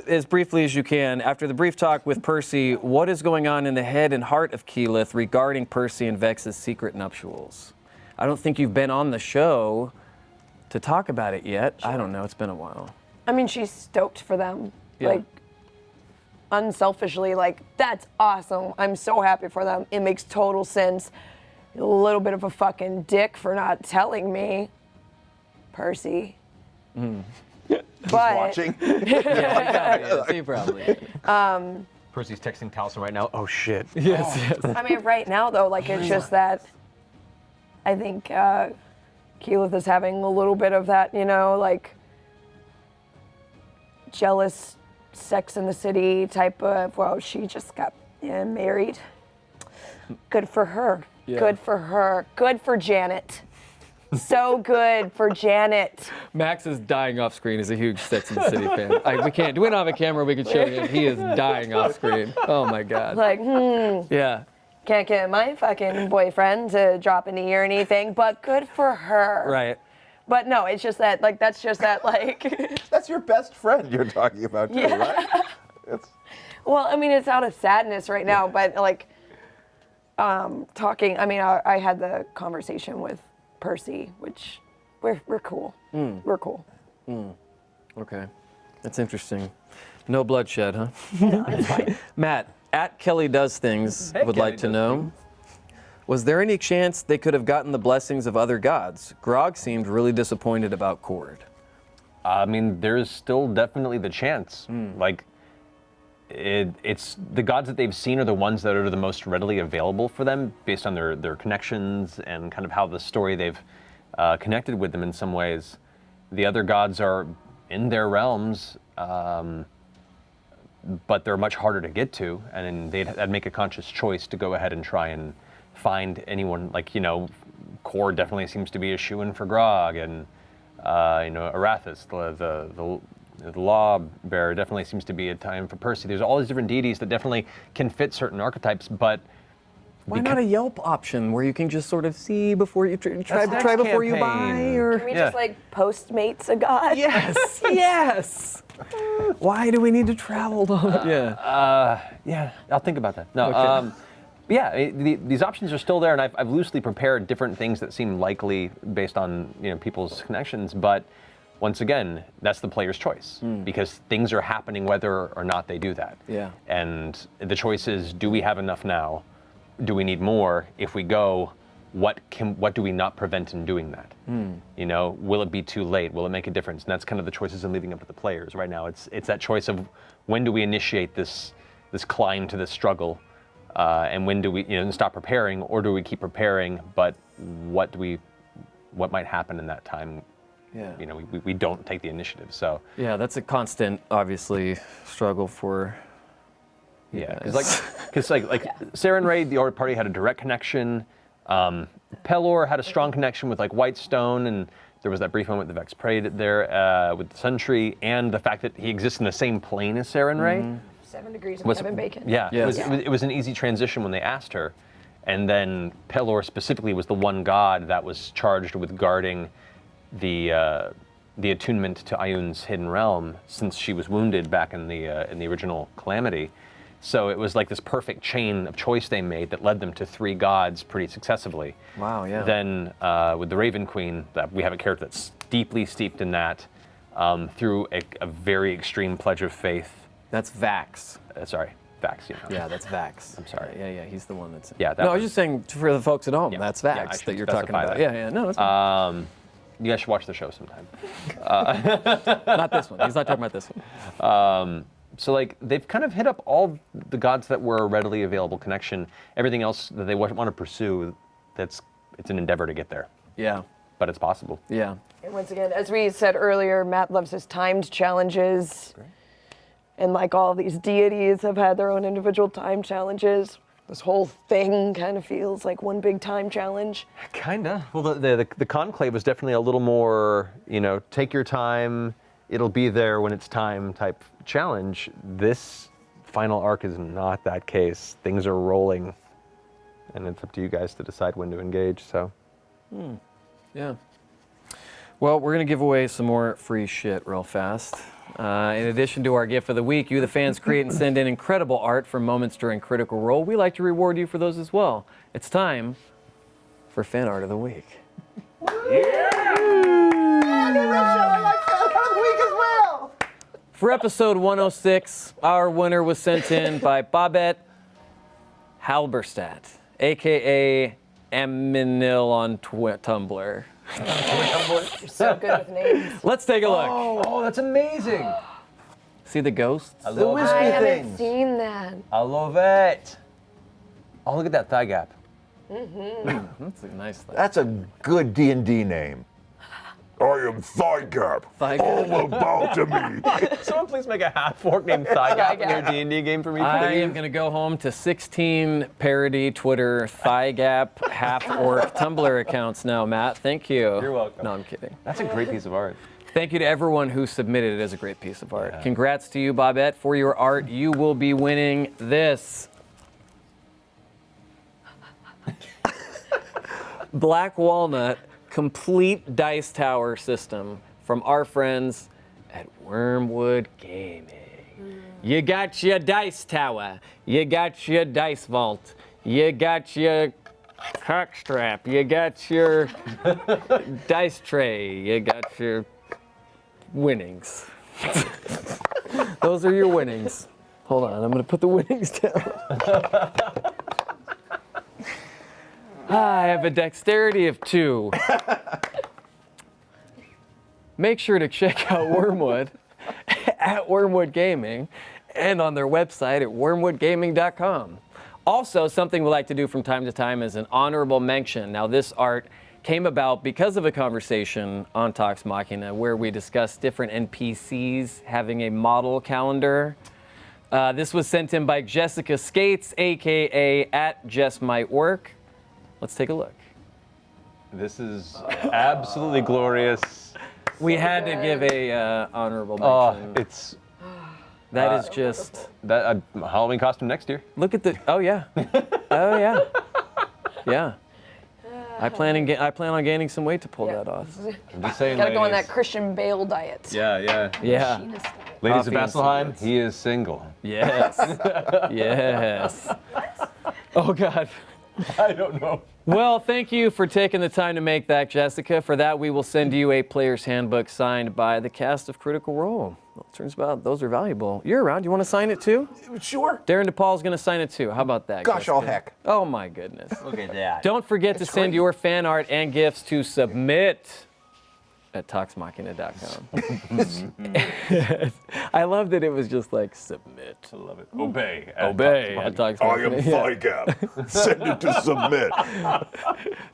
As briefly as you can, after the brief talk with Percy, what is going on in the head and heart of Keyleth regarding Percy and Vex's secret nuptials? I don't think you've been on the show to talk about it yet. I don't know, it's been a while. I mean, she's stoked for them. Yeah. Like, unselfishly, like, that's awesome. I'm so happy for them. It makes total sense. A little bit of a fucking dick for not telling me, Percy. But Watching. He probably did. Percy's texting Taliesin right now. Oh shit. Yes, yes. I mean, right now though, like it's just that I think Keyleth is having a little bit of that, you know, like jealous Sex in the City type of, well, she just got married. Good for her. Yeah. Good for her. Good for Janet. So good for Janet. Max is dying off screen. He's a huge Sex and the City fan. We don't have a camera we can show you. He is dying off screen. Oh my God. Like, Yeah. can't get my fucking boyfriend to drop an ear or anything, but good for her. Right. But no, it's just that, like, that's just that, like, That's your best friend you're talking about, too, right? It's, well, I mean, it's out of sadness right now, but like, talking, I mean, I had the conversation with Percy, which we're cool. We're cool. Okay. That's interesting. No bloodshed, huh? No, it's fine. Matt, at Kelly Does Things would Kelly like to Does know, was there any chance they could have gotten the blessings of other gods? Grog seemed really disappointed about Cord. I mean, there's still definitely the chance. Like, it's the gods that they've seen are the ones that are the most readily available for them based on their connections and kind of how the story they've connected with them in some ways. The other gods are in their realms, but they're much harder to get to, and they'd make a conscious choice to go ahead and try and find anyone, like, you know, Cord definitely seems to be a shoo-in for Grog, and, you know, Arathis, the The law bearer definitely seems to be a time for Percy. There's all these different deities that definitely can fit certain archetypes, but Why not a Yelp option where you can just sort of see before you try next before you buy? campaign. Or Can we just like Postmates a god? yes, yes. Why do we need to travel? yeah, I'll think about that. No, Okay. these options are still there, and I've loosely prepared different things that seem likely based on people's connections. But once again, that's the player's choice because things are happening whether or not they do that. Yeah. And the choice is: do we have enough now? Do we need more? If we go, what do we not prevent in doing that? Will it be too late? Will it make a difference? And that's kind of the choices I'm leaving up to the players right now. It's that choice of when do we initiate this climb to this struggle, and when do we stop preparing, or do we keep preparing? But what might happen in that time? Yeah. We don't take the initiative. So Yeah, that's a constant, obviously, struggle for. yeah, because like Sarah and Ray, the Ord party had a direct connection. Pelor had a strong connection with like Whitestone, and there was that brief moment the Vex prayed there with the Sun Tree, and the fact that he exists in the same plane as Sarah and Ray. 7 degrees of Was- Kevin Bacon. Yeah, Yes. it was an easy transition when they asked her, and then Pelor specifically was the one god that was charged with guarding the attunement to Ioun's hidden realm since she was wounded back in the original Calamity. So it was like this perfect chain of choice they made that led them to 3 gods pretty successively. Wow, yeah. Then with the Raven Queen, that we have a character that's deeply steeped in that through a very extreme pledge of faith. That's Vax. Sorry, Vax. Yeah, that's Vax. I'm sorry. Yeah, he's the one that's. Yeah, that No, I was was- just saying for the folks at home, Yeah, that's yeah, I Vax should that you're talking specify about. that. Yeah, no, that's fine. You guys should watch the show sometime. Not this one. He's not talking about this one. So like they've kind of hit up all the gods that were a readily available connection. Everything else that they want to pursue, it's an endeavor to get there, Yeah, but it's possible. yeah. And once again, as we said earlier, Matt loves his timed challenges. And like all these deities have had their own individual time challenges. This whole thing kind of feels like one big time challenge. Kinda. Well, the conclave was definitely a little more, take your time. It'll be there when it's time type challenge. This final arc is not that case. Things are rolling, and it's up to you guys to decide when to engage. So. Yeah. Well, we're going to give away some more free shit real fast. In addition to our gift of the week, you, the fans, create and send in incredible art from moments during Critical Role. We like to reward you for those as well. It's time for Fan Art of the Week. For episode 106, our winner was sent in by Babette Halberstadt, a.k.a. Aminil on Tumblr. You're so good with names. Let's take a look. Oh, that's amazing. See the ghosts? I love I it. haven't seen that. I love it. Oh, look at that thigh gap. That's a nice thing. That's a good D&D name. I am Thigh Gap. Thigh Gap. All about to me. Someone please make a half-orc named Thigh Gap in your D&D game for me, I please. am going to go home to 16 parody Twitter Thigh Gap half-orc Tumblr accounts now, Matt. Thank you. You're welcome. No, I'm kidding. That's a great piece of art. Thank you to everyone who submitted it as a great piece of art. Congrats to you, Babette. For your art, you will be winning this. Black Walnut complete dice tower system from our friends at Wormwood Gaming. You got your dice tower, you got your dice vault, you got your cock strap, you got your dice tray, you got your winnings. Those are your winnings. Hold on, I'm gonna put the winnings down. I have a dexterity of 2. Make sure to check out Wormwood at Wormwood Gaming and on their website at wormwoodgaming.com. Also, something we like to do from time to time is an honorable mention. Now, this art came about because of a conversation on Talks Machina where we discussed different NPCs having a model calendar. This was sent in by Jessica Skates, aka at Jess Might Work. Let's take a look. This is absolutely glorious. We had to give a honorable Oh, mention. it's That is just. that Halloween costume next year. Look at the. Oh yeah. Oh yeah. Yeah. I plan on gaining some weight to pull Yeah. that off. I'm just saying, Gotta go on that ladies. Christian Bale diet. Yeah. Yeah. Machina style. Ladies of Coffee and Vasselheim, cigarettes. he is single. Yes. Yes. Oh God. I don't know. Well, thank you for taking the time to make that, Jessica. For that, we will send you a player's handbook signed by the cast of Critical Role. Well, it turns out those are valuable. You're around. You want to sign it too? Sure. Darren DePaul's going to sign it too. How about that? Gosh, all Jessica? heck. Oh my goodness. Look at that. Don't forget to send your fan art and gifts to submit at toxmachina.com. I love that it was just like submit. I love it. Obey. Obey at I am toxmachina. Yeah. FIGAP. Send it to submit.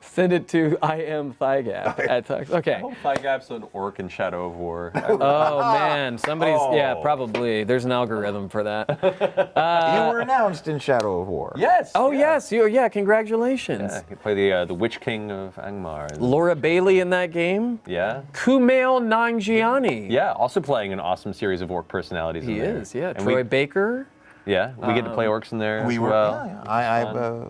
Send it to I am Thigap at Tox. Okay. Thigap's an orc in Shadow of War. Oh man, somebody's yeah, Oh. probably. There's an algorithm for that. You were announced in Shadow of War. Yes. Oh yes, yeah, congratulations. Yeah, you play the Witch King of Angmar. Laura Bailey in that game. Yeah. Kumail Nanjiani. Yeah, also playing an awesome series of orc personalities He in there. is, yeah. And Troy we, Baker. yeah, we get to play orcs in there We as were. well. Yeah.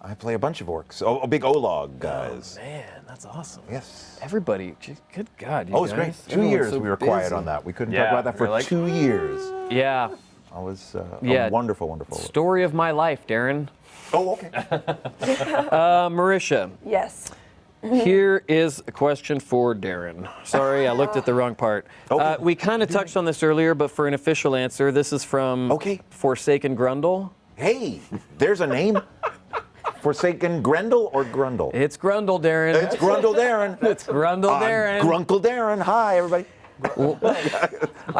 I play a bunch of orcs. Oh, big Olog guys. Man, that's awesome. Yes. Everybody, good God, you Oh, it was guys. great. 2 Everyone's years so we were quiet busy. on that. We couldn't Yeah, talk about that for we're like- 2 years. Yeah, I was Yeah. a wonderful, wonderful. story of my life, Darren. Oh, okay. Marisha, Yes. here is a question for Darren. Sorry, I looked at the wrong part. Okay. We kind of touched on this earlier, but for an official answer, this is from Okay. Forsaken Grundle. Hey, there's a name. Forsaken Grendel or Grundle? It's Grundle, Darren. It's Grundle Darren. It's Grundle, Darren. Grunkle Darren. Hi, everybody.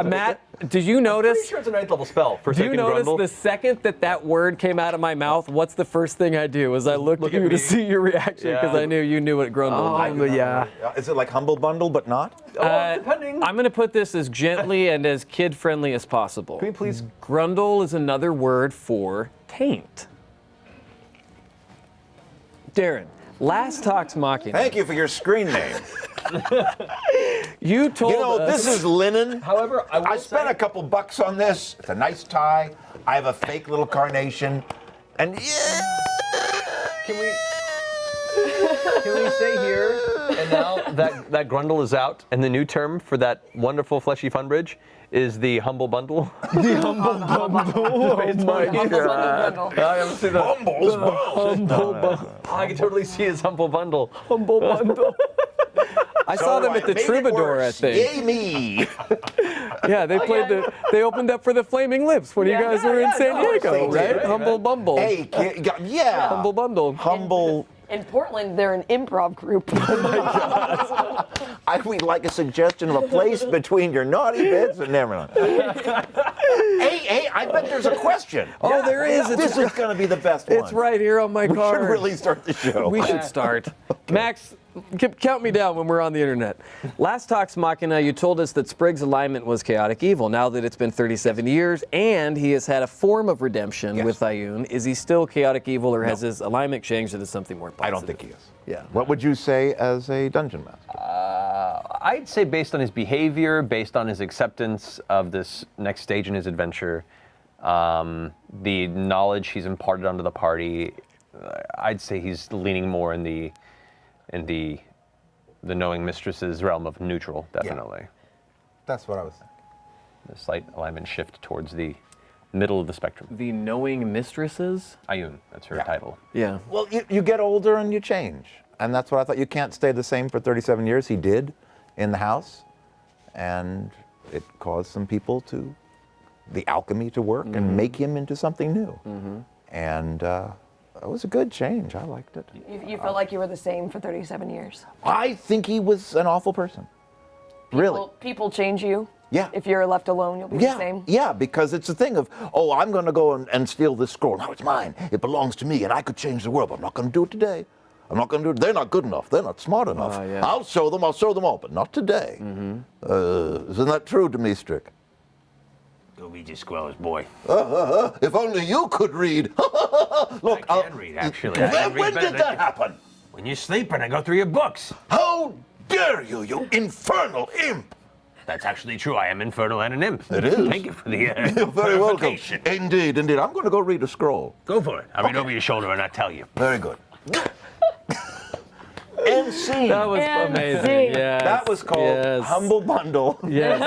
Matt, did you notice? Pretty sure it's a 9th level spell. For Do you notice the second that word came out of my mouth, what's the first thing I do? Is I looked at at you to me. see your reaction because Yeah. I knew you knew what Grundle meant. Yeah. Is it like Humble Bundle, but not? depending. I'm going to put this as gently and as kid-friendly as possible. Can we please? Grundle is another word for taint. Darren, last Talks Machina. Thank you for your screen name. You told You know, us. this is linen. However, I spent a couple bucks on this. It's a nice tie. I have a fake little carnation. And yeah. Can we say here and now that Grundle is out, and the new term for that wonderful fleshy fun bridge is the humble bundle. the humble bundle. Oh my God. Bumbles, I can totally see his humble bundle. Humble bundle. I saw them at the Troubadour, I think. Yay me. Yeah, they played they opened up for the Flaming Lips when you guys were in San Diego, they right? did. Humble Bumble. Hey, yeah. Humble Bundle. Humble. In Portland, they're an improv group. We'd like a suggestion of a place between your naughty bits and never mind. Hey, I bet there's a question. Oh, there is. This is going to be the best one. It's right here on my We card. should really start the show. We should start. Max, count me down when we're on the internet. Last Talks Machina, you told us that Sprig's alignment was chaotic evil. Now that it's been 37 years and he has had a form of redemption Yes. with Ioun, is he still chaotic evil or has his alignment changed into something more positive? I don't think he is. Yeah. What would you say as a dungeon master? I'd say based on his behavior, based on his acceptance of this next stage in his adventure, the knowledge he's imparted onto the party, I'd say he's leaning more in the knowing mistress's realm of neutral, definitely. That's what I was thinking. The slight alignment shift towards the middle of the spectrum. The knowing mistresses? Ioun, that's her Yeah. title. Yeah. Well, you get older and you change. And that's what I thought. You can't stay the same for 37 years. He did in the house. And it caused some people to, the alchemy to work and make him into something new. And it was a good change. I liked it. You felt like you were the same for 37 years. I think he was an awful person. Really? People change you. Yeah. If you're left alone, you'll be the same. Yeah, because it's a thing of, oh, I'm going to go and steal this scroll. No, it's mine. It belongs to me, and I could change the world, but I'm not going to do it today. I'm not going to do it. They're not good enough. They're not smart enough. yeah. I'll show them all, but not today. Isn't that true, Demistric? Go read your squirrels, boy. If only you could read. Look, I can read, actually. When did that happen? When you're sleeping, I go through your books. How dare you, you infernal imp! That's actually true. I am infernal and an imp. It is. Thank you for the You're very welcome. clarification. Indeed, indeed. I'm going to go read a scroll. Go for it. I'll read over your shoulder and I'll tell you. Very good. And scene. That was And amazing. sing. Yes. That was called yes. Humble Bundle. Yes.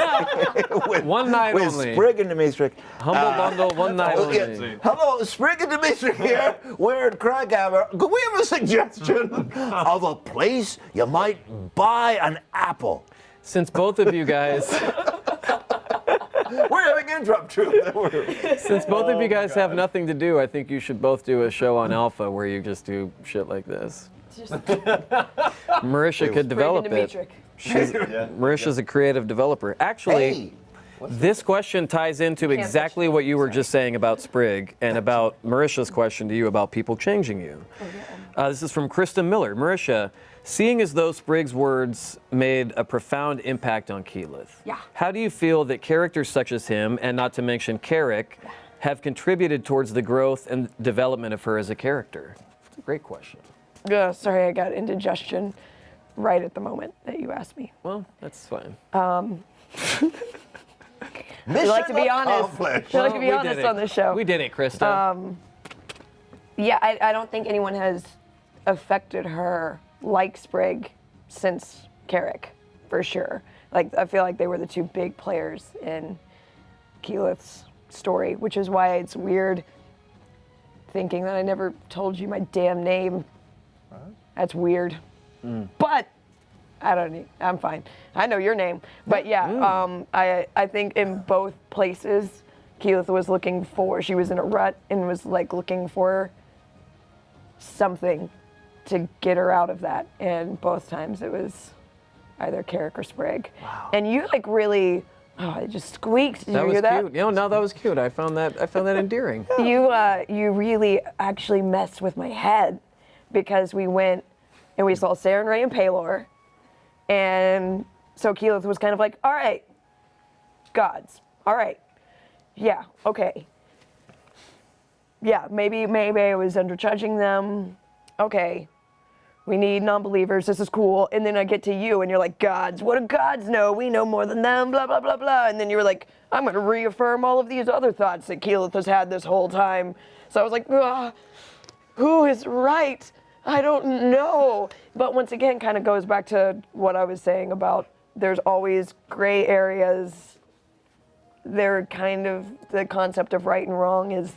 with, One night with only. Sprig and Dimitri. Humble bundle, one night Oh, only. yeah. Hello, Sprig and Dimitri here. We're at Craghammer. Could we have a suggestion of a place you might buy an apple? Since both of you guys, We're having interrupt too. since both of you guys have nothing to do, I think you should both do a show on Alpha where you just do shit like this. Marisha could develop it. Marisha's a creative developer. Actually, Hey. this question ties into exactly what you were just saying about Sprig and about Marisha's question to you about people changing you. This is from Krista Miller. Marisha, seeing as though Sprig's words made a profound impact on Keyleth, Yeah. how do you feel that characters such as him, and not to mention Carrick, have contributed towards the growth and development of her as a character? It's a great question. Sorry, I got indigestion right at the moment that you asked me. Well, that's fine. We like to be honest. accomplished. We like to be We did honest it. on this show. We did it, Krista. Yeah, I don't think anyone has affected her like Sprig since Carrick, for sure. Like, I feel like they were the two big players in Keyleth's story, which is why it's weird thinking that I never told you my damn name. That's weird. But I don't need, I'm fine. I know your name. But yeah, I think in both places, Keyleth was looking for, she was in a rut and was like looking for something to get her out of that. And both times it was either Carrick or Sprig. Wow. And you like really, it just squeaked. Did that you was hear that? cute. No, that was cute. I found that endearing. You really actually messed with my head because we went and we saw Saren Ray and Palor. And so Keyleth was kind of like, all right, gods, all right, yeah, okay. Yeah, maybe I was underjudging them. Okay, we need non-believers, this is cool. And then I get to you and you're like, gods, what do gods know? We know more than them, blah, blah, blah, blah. And then you were like, I'm gonna reaffirm all of these other thoughts that Keyleth has had this whole time. So I was like, who is right? I don't know. But once again, kind of goes back to what I was saying about there's always gray areas. They're kind of, the concept of right and wrong is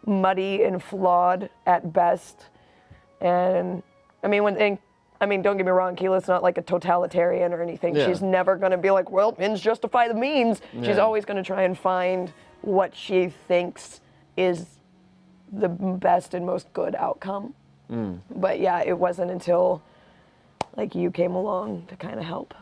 muddy and flawed at best. And I mean, don't get me wrong, Keyleth's not like a totalitarian or anything. Yeah. She's never going to be like, well, ends justify the means. She's Yeah. always going to try and find what she thinks is the best and most good outcome. But yeah, it wasn't until like you came along to kind of help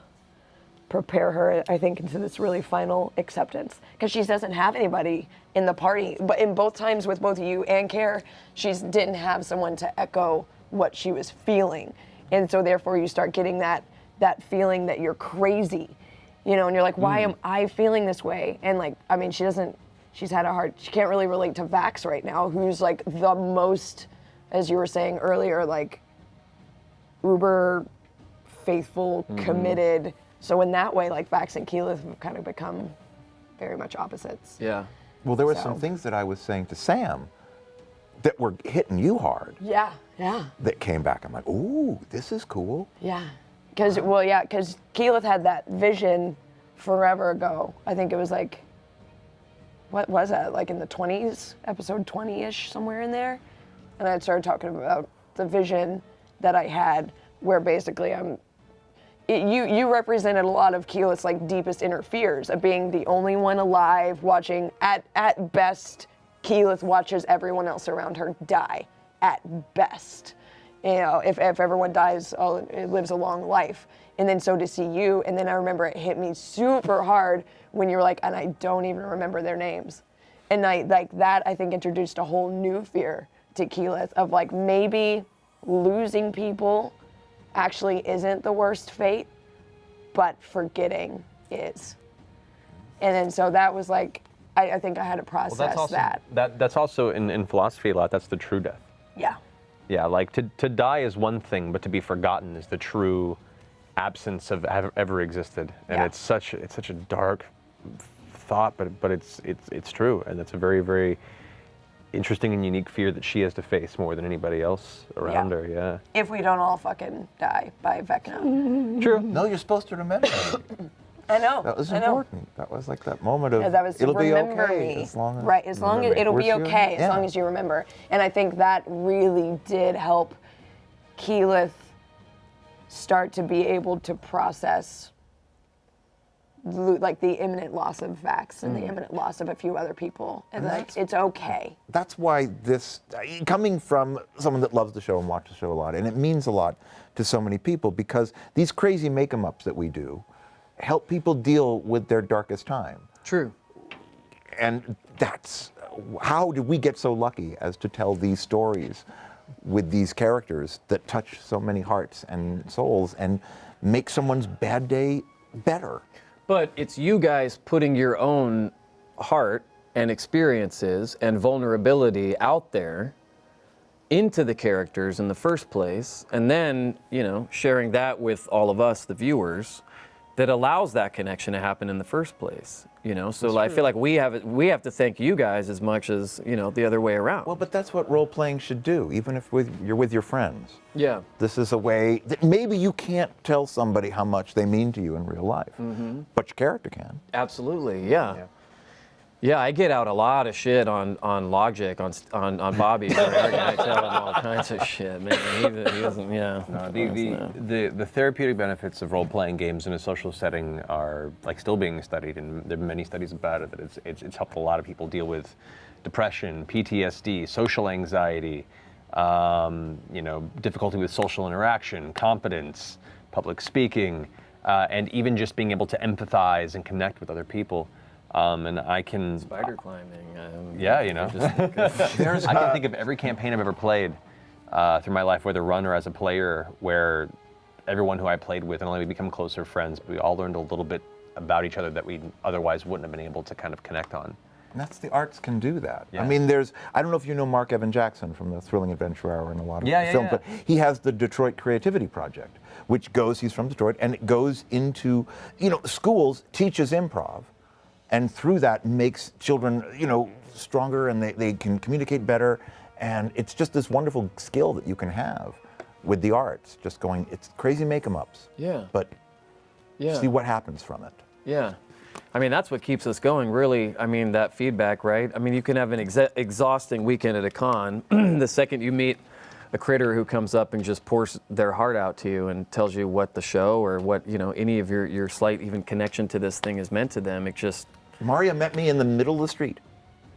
prepare her, I think, into this really final acceptance. Because she doesn't have anybody in the party. But in both times with both you and Care, she didn't have someone to echo what she was feeling. And so therefore you start getting that feeling that you're crazy. You know, and you're like, why am I feeling this way? And like, I mean, she's had a hard, she can't really relate to Vax right now, who's like the most, as you were saying earlier, like uber faithful, committed. So in that way, like Vax and Keyleth have kind of become very much opposites. Yeah. Well, there were So- some things that I was saying to Sam that were hitting you hard Yeah. that came back. I'm like, ooh, this is cool. Yeah. Because Keyleth had that vision forever ago. I think it was like, what was that? Like in the 20s, episode 20-ish, somewhere in there. And I started talking about the vision that I had where basically you represented a lot of Keyleth's like deepest inner fears of being the only one alive, watching at best, Keyleth watches everyone else around her die, at best. You know, if everyone dies, it lives a long life. And then so to see you, and then I remember it hit me super hard when you were like, and I don't even remember their names. And that I think introduced a whole new fear to Keyleth of like maybe losing people actually isn't the worst fate, but forgetting is. And then so that was like, I think I had to process Well, that. That's also in philosophy a lot. That's the true death. Yeah. Yeah, like to die is one thing, but to be forgotten is the true absence of ever existed, and Yeah. it's such a dark thought, but it's true, and it's a very, very interesting and unique fear that she has to face more than anybody else around her. Yeah. If we don't all fucking die by Vecna. True. No, you're supposed to remember. I know. That was I know. important. That was like that moment of Yeah, that was it'll be remember okay me. as long as right, as long as it'll be Where's your- okay, as yeah. long as you remember. And I think that really did help Keyleth start to be able to process like the imminent loss of Vax and the imminent loss of a few other people. And like, it's okay. That's why this, coming from someone that loves the show and watches the show a lot, and it means a lot to so many people because these crazy make-em-ups that we do help people deal with their darkest time. True. And that's, how did we get so lucky as to tell these stories with these characters that touch so many hearts and souls and make someone's bad day better? But it's you guys putting your own heart and experiences and vulnerability out there into the characters in the first place, and then, sharing that with all of us, the viewers, that allows that connection to happen in the first place. So I feel like we have to thank you guys as much as, the other way around. Well, but that's what role-playing should do, even if you're with your friends. Yeah. This is a way that maybe you can't tell somebody how much they mean to you in real life, but your character can. Absolutely, yeah. Yeah, I get out a lot of shit on Logic, on Bobby. I tell him all kinds of shit, man. He doesn't, yeah. No, the therapeutic benefits of role-playing games in a social setting are like still being studied, and there are many studies about it. That it's helped a lot of people deal with depression, PTSD, social anxiety, difficulty with social interaction, confidence, public speaking, and even just being able to empathize and connect with other people. And I can Spider climbing. Yeah, I can think of every campaign I've ever played through my life, whether run or as a player, where everyone who I played with, not only we become closer friends, but we all learned a little bit about each other that we otherwise wouldn't have been able to kind of connect on. And that's the arts can do that. Yeah. I mean, I don't know if you know Mark Evan Jackson from the Thrilling Adventure Hour and a lot of films, yeah. but he has the Detroit Creativity Project, which he's from Detroit, and it goes into, schools, teaches improv, and through that makes children, stronger, and they can communicate better. And it's just this wonderful skill that you can have with the arts, just going, it's crazy make-em-ups. Yeah. But Yeah. see what happens from it. Yeah. I mean, that's what keeps us going, really. I mean, that feedback, right? I mean, you can have an exhausting weekend at a con. The second you meet a critter who comes up and just pours their heart out to you and tells you what the show or what, any of your slight even connection to this thing has meant to them, it just... Maria met me in the middle of the street.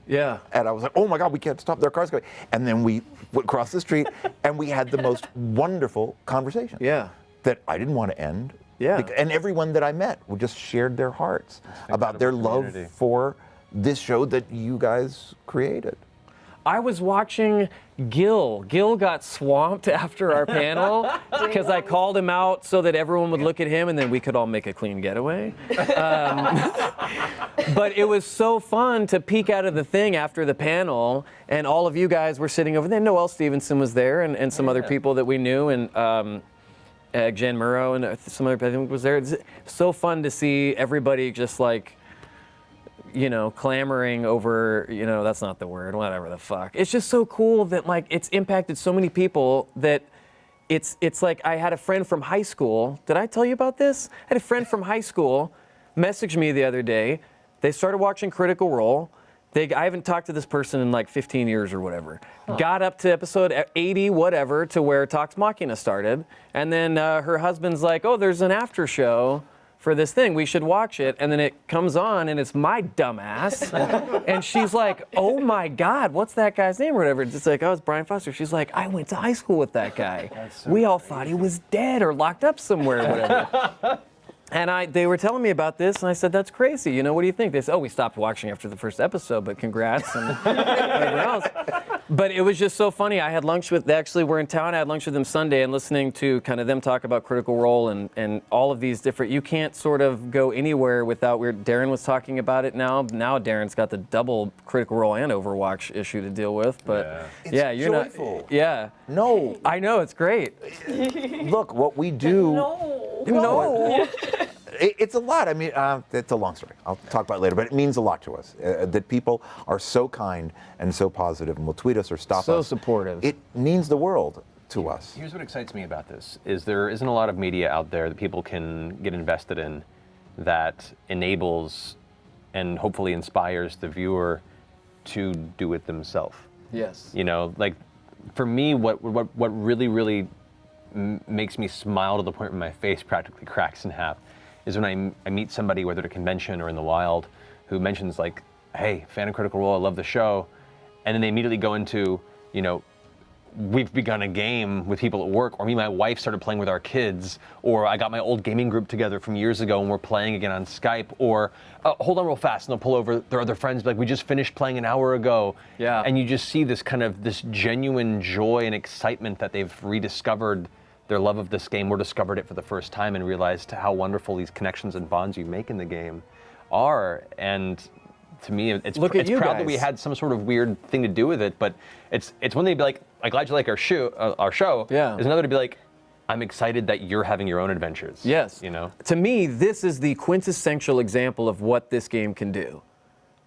Yeah. And I was like, oh my God, we can't stop, there are cars going. And then we went across the street and we had the most wonderful conversation. Yeah. That I didn't want to end. Yeah. And everyone that I met just shared their hearts about their love community. for this show that you guys created. I was watching Gil. Gil got swamped after our panel because I called him out so that everyone would look at him and then we could all make a clean getaway. But it was so fun to peek out of the thing after the panel, and all of you guys were sitting over there. Noelle Stevenson was there, and some other people that we knew, and Jen Murrow and some other people was there. It's so fun to see everybody just like, clamoring over, that's not the word, whatever the fuck. It's just so cool that like it's impacted so many people that it's like I had a friend from high school. Did I tell you about this? I had a friend from high school message me the other day. They started watching Critical Role. I haven't talked to this person in like 15 years or whatever. Got up to episode 80, whatever, to where Talks Machina started. And then her husband's like, oh, there's an after show for this thing, we should watch it. And then it comes on and it's my dumbass. And she's like, oh my God, what's that guy's name or whatever? It's like, oh, it's Brian Foster. She's like, I went to high school with that guy. We all thought he was dead or locked up somewhere or whatever. And they were telling me about this, and I said, that's crazy. What do you think? They said, oh, we stopped watching after the first episode, but congrats and everything else. But it was just so funny. I had lunch with, they actually were in town. I had lunch with them Sunday and listening to kind of them talk about Critical Role and all of these different, you can't sort of go anywhere without, Darren was talking about it now. Now Darren's got the double Critical Role and Overwatch issue to deal with. But yeah, you're joyful. not. Yeah. No. I know, it's great. Look, what we do. No. No. It's a lot. I mean, it's a long story. I'll talk about it later, but it means a lot to us that people are so kind and so positive and will tweet us or stop So us. supportive. It means the world to us. Here's what excites me about this, is there isn't a lot of media out there that people can get invested in that enables and hopefully inspires the viewer to do it themselves. Yes. You know, like for me, what really makes me smile to the point where my face practically cracks in half is when I meet somebody, whether at a convention or in the wild, who mentions like, hey, fan of Critical Role, I love the show. And then they immediately go into, you know, we've begun a game with people at work, or me and my wife started playing with our kids, or I got my old gaming group together from years ago and we're playing again on Skype, or hold on real fast, and they'll pull over their other friends, be like, we just finished playing an hour ago. Yeah. And you just see this kind of, this genuine joy and excitement that they've rediscovered their love of this game, or discovered it for the first time and realized how wonderful these connections and bonds you make in the game are. And to me, it's Look at it's you proud that we guys. had some sort of weird thing to do with it, but it's when they'd be like, I'm glad you like our show. Yeah. There's another to be like, I'm excited that you're having your own adventures. Yes. You know? To me, this is the quintessential example of what this game can do.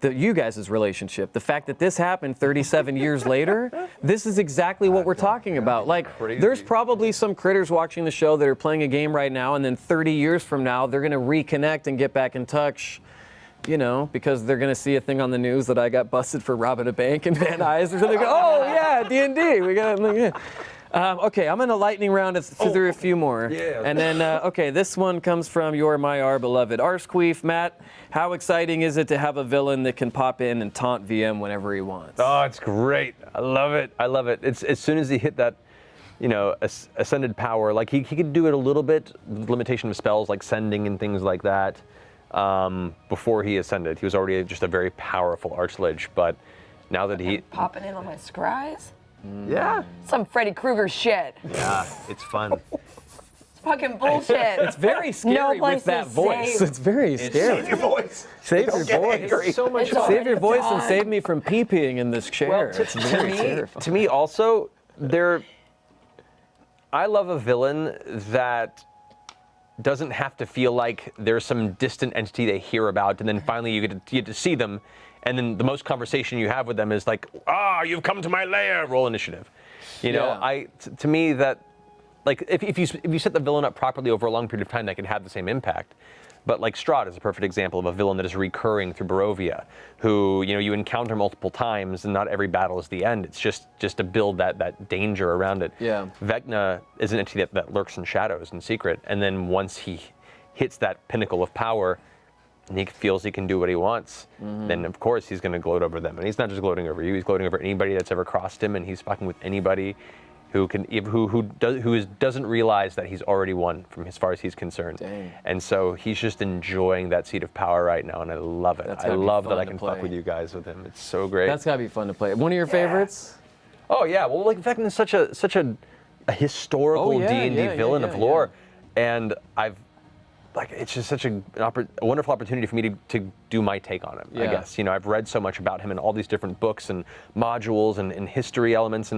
You guys' relationship, the fact that this happened 37 years later, this is exactly what we're talking about. Like, there's probably some critters watching the show that are playing a game right now, and then 30 years from now, they're going to reconnect and get back in touch, you know, because they're going to see a thing on the news that I got busted for robbing a bank in Van Nuys, or something. Oh, yeah, D&D. We got it. Okay, I'm in a lightning round through a few more. Yeah. And then, okay, this one comes from our beloved Arsqueef. Matt, how exciting is it to have a villain that can pop in and taunt VM whenever he wants? Oh, it's great. I love it. I love it. It's as soon as he hit that, you know, ascended power, like he could do it a little bit, limitation of spells like sending and things like that. Before he ascended, he was already just a very powerful archlich, but now that he... Popping in on my scries? Yeah. Some Freddy Krueger shit. Yeah, it's fun. It's fucking bullshit. It's very scary place with that is voice. safe. It's very scary. Save your voice. Save your Don't get voice. angry. So much It's fun. Save your voice and done. save me from pee-peeing in this chair. Well, It's very me, terrifying. to me also, I love a villain that doesn't have to feel like there's some distant entity they hear about, and then finally you get to see them, and then the most conversation you have with them is like, you've come to my lair, roll initiative. You know, Yeah. to me that, like, if you set the villain up properly over a long period of time, that can have the same impact. But like Strahd is a perfect example of a villain that is recurring through Barovia, who, you know, you encounter multiple times, and not every battle is the end. It's just to build that danger around it. Yeah. Vecna is an entity that lurks in shadows in secret, and then once he hits that pinnacle of power, and he feels he can do what he wants, then of course he's going to gloat over them. And he's not just gloating over you; he's gloating over anybody that's ever crossed him, and he's fucking with anybody who doesn't realize that he's already won from as far as he's concerned. Dang. And so he's just enjoying that seat of power right now, and I love it. That's I gotta be love that fun I to can play. fuck with you guys with him. It's so great. That's gotta be fun to play. One of your favorites? Oh yeah, well, like Vecna is such a historical Oh, yeah, D&D yeah, villain yeah, of lore, and it's just such a wonderful opportunity for me to do my take on him. I Yeah. guess, you know, I've read so much about him in all these different books and modules and history elements,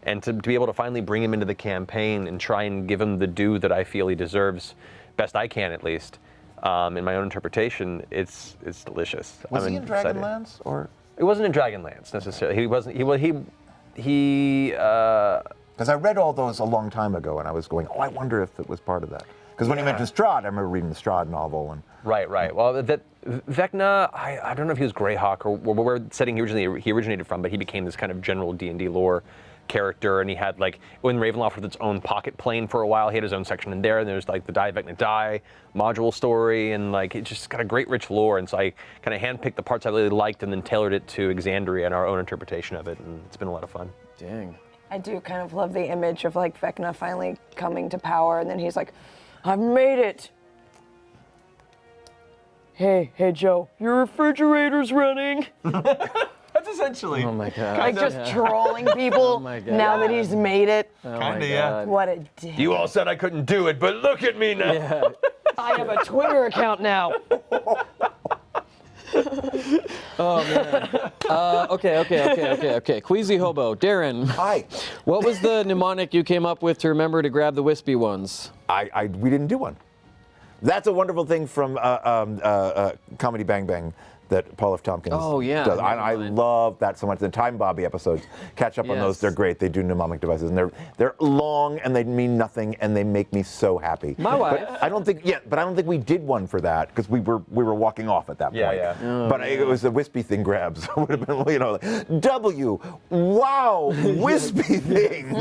and to be able to finally bring him into the campaign and try and give him the due that I feel he deserves, best I can at least, in my own interpretation. It's delicious. Was I'm he in excited. Dragonlance or? It wasn't in Dragonlance necessarily. He wasn't. He Because I read all those a long time ago, and I was going, I wonder if it was part of that. Because when you mentioned Strahd, I remember reading the Strahd novel, and Right. Well, that Vecna, I don't know if he was Greyhawk or where setting he originated from, but he became this kind of general D&D lore character, and he had, like, when Ravenloft was its own pocket plane for a while, he had his own section in there, and there's like the Die Vecna Die module story, and like it just got a great rich lore, and so I kind of handpicked the parts I really liked and then tailored it to Exandria and our own interpretation of it, and it's been a lot of fun. Dang. I do kind of love the image of like Vecna finally coming to power, and then he's like, I've made it. Hey Joe, your refrigerator's running. That's essentially. Oh my god. Like just trolling people my God. now that he's made it. Oh my Kinda, yeah. God. What a dick. You all said I couldn't do it, but look at me now. Yeah. I have a Twitter account now. Okay. Queasy Hobo. Darren. hi. What was the mnemonic you came up with to remember to grab the wispy ones? We didn't do one. That's a wonderful thing from Comedy Bang Bang that Paul F. Tompkins Oh, yeah. does. Never I mind. love that so much. The Time Bobby episodes, catch up on those. Yes. They're great. They do mnemonic devices, and they're long and they mean nothing, and they make me so happy. My wife. But I don't think we did one for that because we were walking off at that point. Yeah. But it was the wispy thing grabs. It would have been, like, W, wow, wispy things.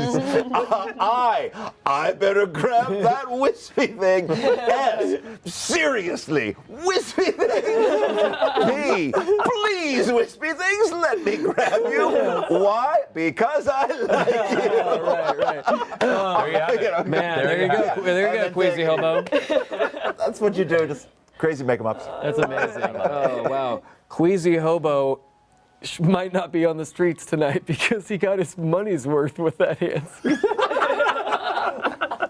I better grab that wispy thing. S, seriously, wispy things. P, please, wispy things, let me grab you. Why? Because I like you. Right. There you have it. Man, there you go. There you go, Queasy Hobo. That's what you do, just crazy make-em-ups. That's amazing. Oh, wow. Queasy Hobo might not be on the streets tonight because he got his money's worth with that answer.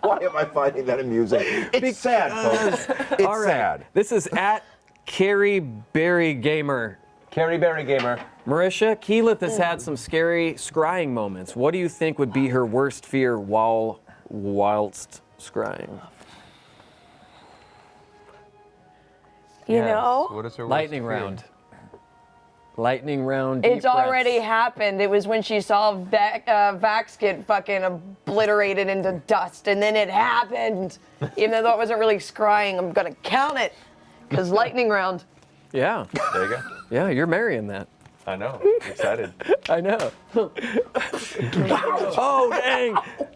Why am I finding that amusing? It's sad, folks. It's All right. sad. This is at Carrie Berry Gamer. Carrie Berry Gamer. Marisha, Keyleth has had some scary scrying moments. What do you think would be her worst fear whilst scrying? You know? What is her Lightning worst fear? round. Lightning round. It's deep already breaths. happened. It was when she saw Vax get fucking obliterated into dust, and then it happened. Even though it wasn't really scrying, I'm gonna count it, because lightning round. Yeah. There you go. Yeah, you're marrying that. I know. Excited. I know. Oh,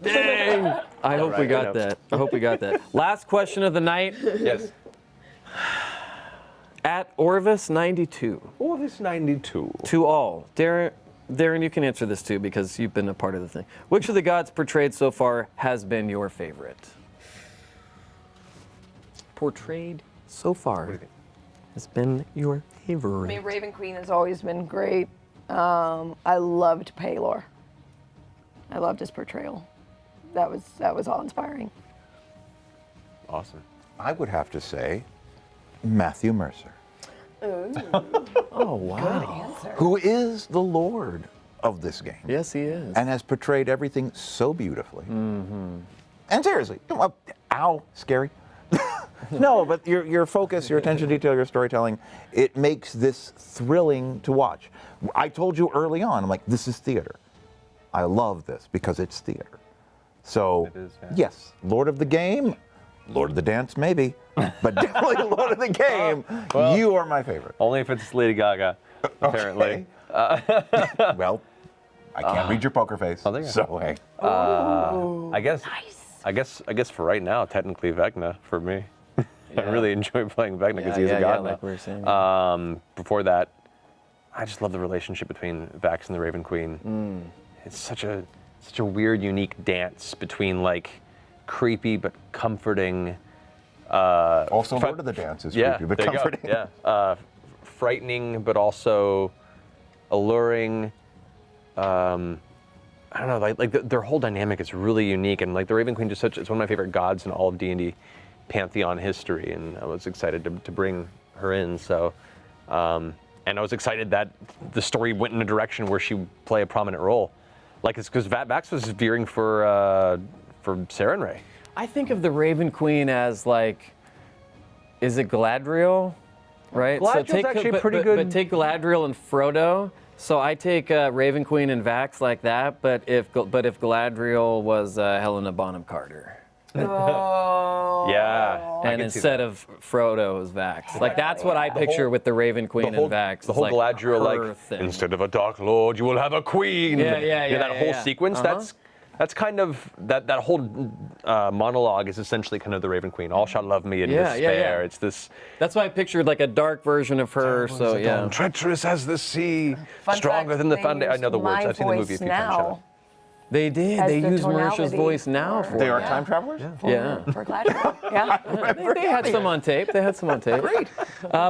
dang. I hope we got that. Last question of the night. Yes. At Orvis92. Oh, this 92. To all. Darren, you can answer this too because you've been a part of the thing. Which of the gods portrayed so far has been your favorite? Portrayed so far has been your favorite. I mean, Raven Queen has always been great. I loved Paylor. I loved his portrayal. That was awe-inspiring. Awesome. I would have to say Matthew Mercer, Oh, wow. Answer. who is the lord of this game. Yes, he is. And has portrayed everything so beautifully. Mm-hmm. And seriously, ow, scary. No, but your focus, your attention to detail, your storytelling, it makes this thrilling to watch. I told you early on, I'm like, this is theater. I love this because it's theater. So, It is, yeah. yes, Lord of the Game, Lord of the Dance, maybe, but definitely Lord of the Game. Well, you are my favorite. Only if it's Lady Gaga, apparently. Well, I can't read your poker face. there you go. So, hey. I guess for right now, technically Vecna for me. I really enjoy playing Vecna because he's a god now. like we were saying. Before that, I just love the relationship between Vax and the Raven Queen. It's such a weird, unique dance between like creepy but comforting. Also, Lord of the Dance is creepy, but there you go. comforting. Yeah, frightening but also alluring. I don't know, like their whole dynamic is really unique, and like the Raven Queen it's one of my favorite gods in all of D&D Pantheon history, and I was excited to bring her in. So, and I was excited that the story went in a direction where she would play a prominent role. Like it's because Vax was veering for Sarenrae. I think of the Raven Queen as like, is it Galadriel? Right? Galadriel's actually pretty good. But take Galadriel and Frodo. So I take Raven Queen and Vax like that. But if Galadriel was Helena Bonham Carter, Yeah. and instead of Frodo was Vax, like that's what I picture with the Raven Queen and Vax. The whole It's Galadriel, her like, thing. instead of a Dark Lord, you will have a queen. Yeah, that whole yeah. sequence, that's kind of, that whole monologue is essentially kind of the Raven Queen. All shall love me in despair. It's this... That's why I pictured like a dark version of her. So yeah. Treacherous as the sea, Fun stronger fact, than the they thunder. I know the used words. my I've seen the movie a voice few times. Shut now up. They did. as They the used Marisha's tonality voice now for- for They it. are time travelers? Yeah. For Galadriel. Yeah. They had some on tape. Great.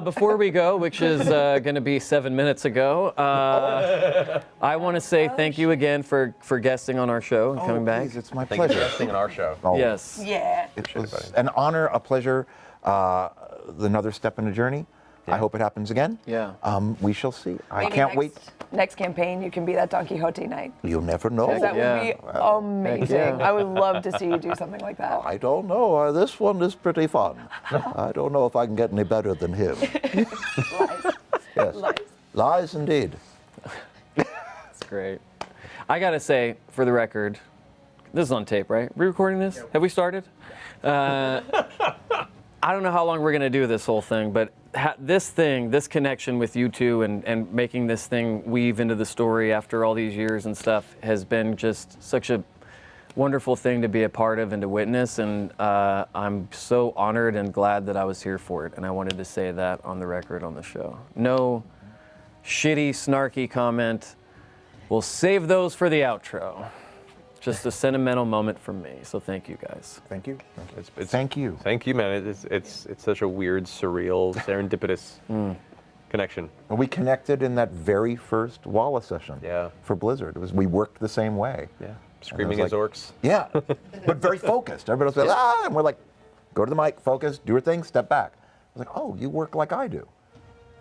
Before we go, which is going to be 7 minutes ago, I want to say thank you again for guesting on our show and coming back. Please, it's my Thank you for pleasure. guesting on our show. Oh, Yes. Yeah. It was an honor, a pleasure, another step in a journey. I hope it happens again. Yeah. We shall see. I Maybe can't wait. next next campaign, you can be that Don Quixote knight. You never know. That Yeah. would be amazing. yeah. I would love to see you do something like that. I don't know. This one is pretty fun. I don't know if I can get any better than him. Lies. Yes. Lies. Lies indeed. That's great. I gotta say, for the record, this is on tape, right? We recording this? Have we started? I don't know how long we're gonna do this whole thing, but this connection with you two and making this thing weave into the story after all these years and stuff has been just such a wonderful thing to be a part of and to witness, and I'm so honored and glad that I was here for it, and I wanted to say that on the record on the show. No shitty, snarky comment. We'll save those for the outro. Just a sentimental moment from me, so thank you guys. Thank you. Thank you. Thank you, man. It's such a weird, surreal, serendipitous connection. And we connected in that very first Wallace session. Yeah. For Blizzard. We worked the same way. Yeah. Screaming like- as orcs. Yeah, but very focused. Everybody else goes, and we're like, go to the mic, focus, do your thing, step back. I was like, oh, you work like I do.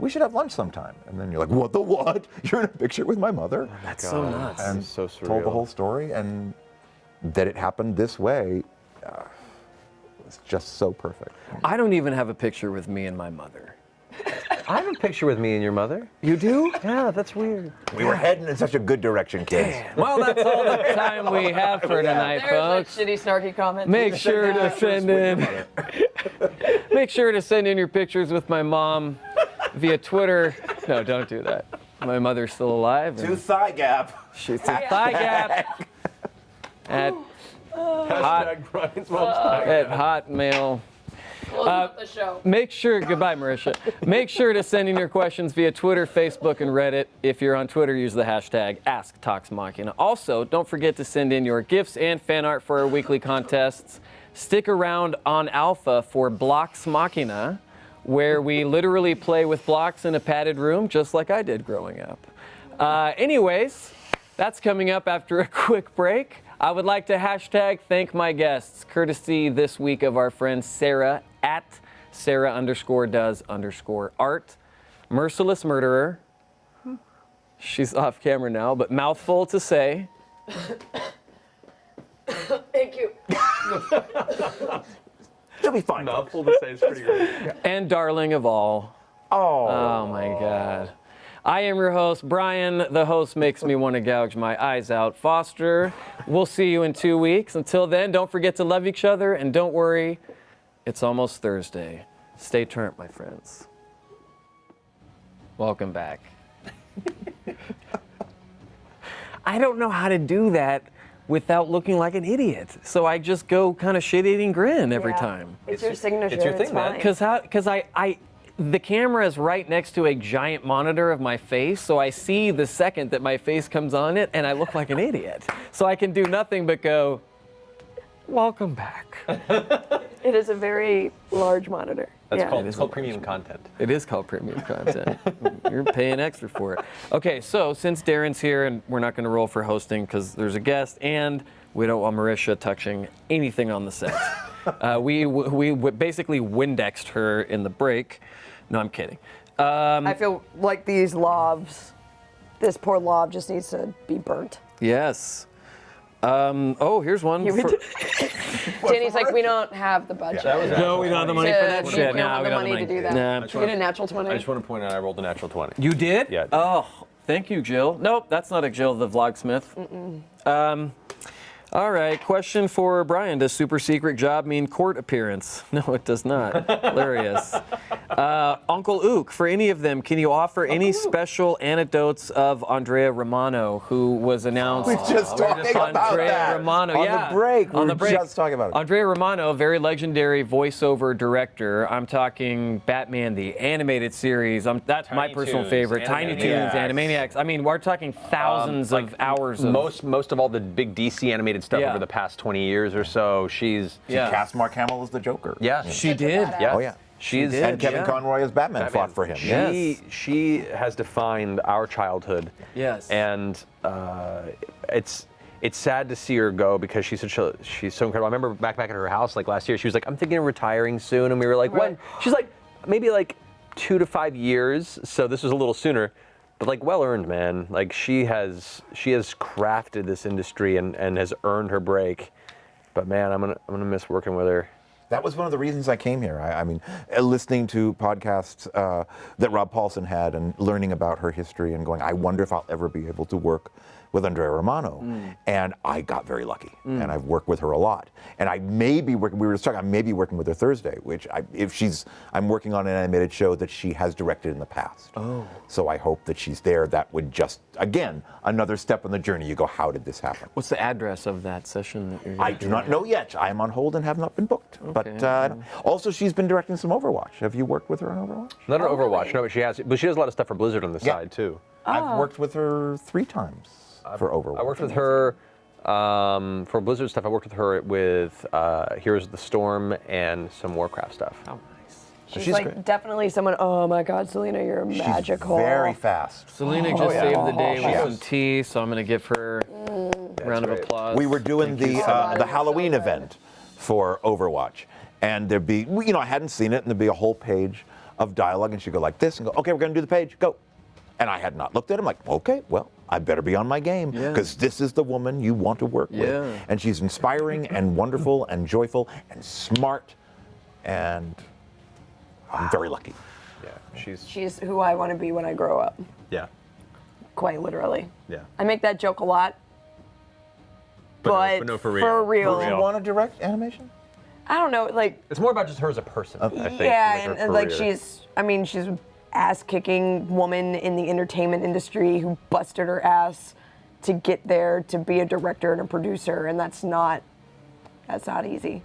We should have lunch sometime. And then you're like, what the what? You're in a picture with my mother. That's so nuts. And so surreal. told the whole story, and that it happened this way was just so perfect. I don't even have a picture with me and my mother. I have a picture with me and your mother. You do? Yeah, that's weird. We were heading in such a good direction, kids. Well, that's all the time we have for tonight, There's folks. like shitty, snarky comments. Make sure to send in. Make sure to send in your pictures with my mom via Twitter. No, don't do that. My mother's still alive. and Thigh gap. She's a thigh gap at Brian's mom's at Hotmail. The show. Make sure, goodbye, Marisha. Make sure to send in your questions via Twitter, Facebook, and Reddit. If you're on Twitter, use the hashtag AskToxMachina. Also, don't forget to send in your gifts and fan art for our weekly contests. Stick around on Alpha for Blocks Machina, where we literally play with blocks in a padded room, just like I did growing up. Anyways, that's coming up after a quick break. I would like to hashtag thank my guests, courtesy this week of our friend Sarah at Sarah_does_art. Merciless Murderer. She's off camera now, but mouthful to say. Thank you. She'll be fine. Mouthful to say is pretty great. And darling of all. Oh my God. I am your host, Brian. The host makes me want to gouge my eyes out. Foster, we'll see you in 2 weeks. Until then, don't forget to love each other, and don't worry, it's almost Thursday. Stay turned, my friends. Welcome back. I don't know how to do that without looking like an idiot, so I just go kind of shit-eating grin every time. It's your signature. it's your thing, man. fine. Because the camera is right next to a giant monitor of my face, so I see the second that my face comes on it, and I look like an idiot. So I can do nothing but go, welcome back. It is a very large monitor. That's yeah. called, it's called premium content. It is called premium content. You're paying extra for it. Okay, so since Darren's here, and we're not going to roll for hosting because there's a guest, and we don't want Marisha touching anything on the set. We basically Windexed her in the break. No, I'm kidding. I feel like these lobs, this poor lob just needs to be burnt. Yes. Oh, here's one. Danny's like, we don't have the budget. No, we don't have the money for that We shit. don't No, have we the don't have money to do that. Nah. Did you get a natural 20? I just want to point out I rolled a natural 20. You did? Yeah. Oh, thank you, Jill. Nope, that's not a Jill, the vlogsmith. All right, question for Brian. Does super secret job mean court appearance? No, it does not. Hilarious. Uncle Ook, for any of them, can you offer any special anecdotes of Andrea Romano, who was announced? We were just talking about Andrea that. Romano, On yeah. the break. On We the were break. just talking about it. Andrea Romano, very legendary voiceover director. I'm talking Batman, the animated series. That's my Tiny personal Toons, favorite. Tiny Toons, Animaniacs. Animaniacs. I mean, we're talking thousands of hours of... Most of all the big DC animated stuff Yeah. over the past 20 years or so. She's Yeah. Cast Mark Hamill as the Joker. yeah. She did. yeah. Oh, yeah. She's did. And Kevin Yeah. Conroy as Batman fought for him. Yes. She has defined our childhood. Yes. And it's sad to see her go because she's so incredible. I remember back at her house like last year, she was like, I'm thinking of retiring soon, and we were like, Right. when? She's like, maybe like 2 to 5 years. So this was a little sooner. but like well earned, man. Like she has crafted this industry and has earned her break. But man, I'm gonna miss working with her. That was one of the reasons I came here. I mean, listening to podcasts that Rob Paulson had and learning about her history and going, I wonder if I'll ever be able to work with Andrea Romano. And I got very lucky. And I've worked with her a lot. And I may be working, we were just talking, I may be working with her Thursday, which I'm working on an animated show that she has directed in the past. Oh. So I hope that she's there. That would just, again, another step on the journey. You go, how did this happen? What's the address of that session that you're I do not know yet. I am on hold and have not been booked. Okay. But also, she's been directing some Overwatch. Have you worked with her on Overwatch? Not on Overwatch, no, but she has a lot of stuff for Blizzard on the side too. I've worked with her 3 times for Overwatch. I worked with her for Blizzard stuff. I worked with her with Heroes of the Storm and some Warcraft stuff. Oh, nice. She's like great. definitely someone. Oh my God, Selena, you're magical. She's very fast. Selena just saved the day with Yes. some tea, so I'm going to give her a round of great. applause. We were doing Thank you the so much. the Halloween event for Overwatch, and there'd be, I hadn't seen it, and there'd be a whole page of dialogue, and she'd go like this, and go, okay, we're going to do the page, go. And I had not looked at him, like, okay, well, I better be on my game, because this is the woman you want to work with. And she's inspiring and wonderful and joyful and smart, and I'm very lucky. Yeah, She's who I want to be when I grow up. yeah. Quite literally. Yeah. I make that joke a lot. But no, for real. For real. Do you want to direct animation? I don't know, like, It's more about just her as a person, I think. yeah, her and like career. she's an ass-kicking woman in the entertainment industry who busted her ass to get there to be a director and a producer, and that's not easy.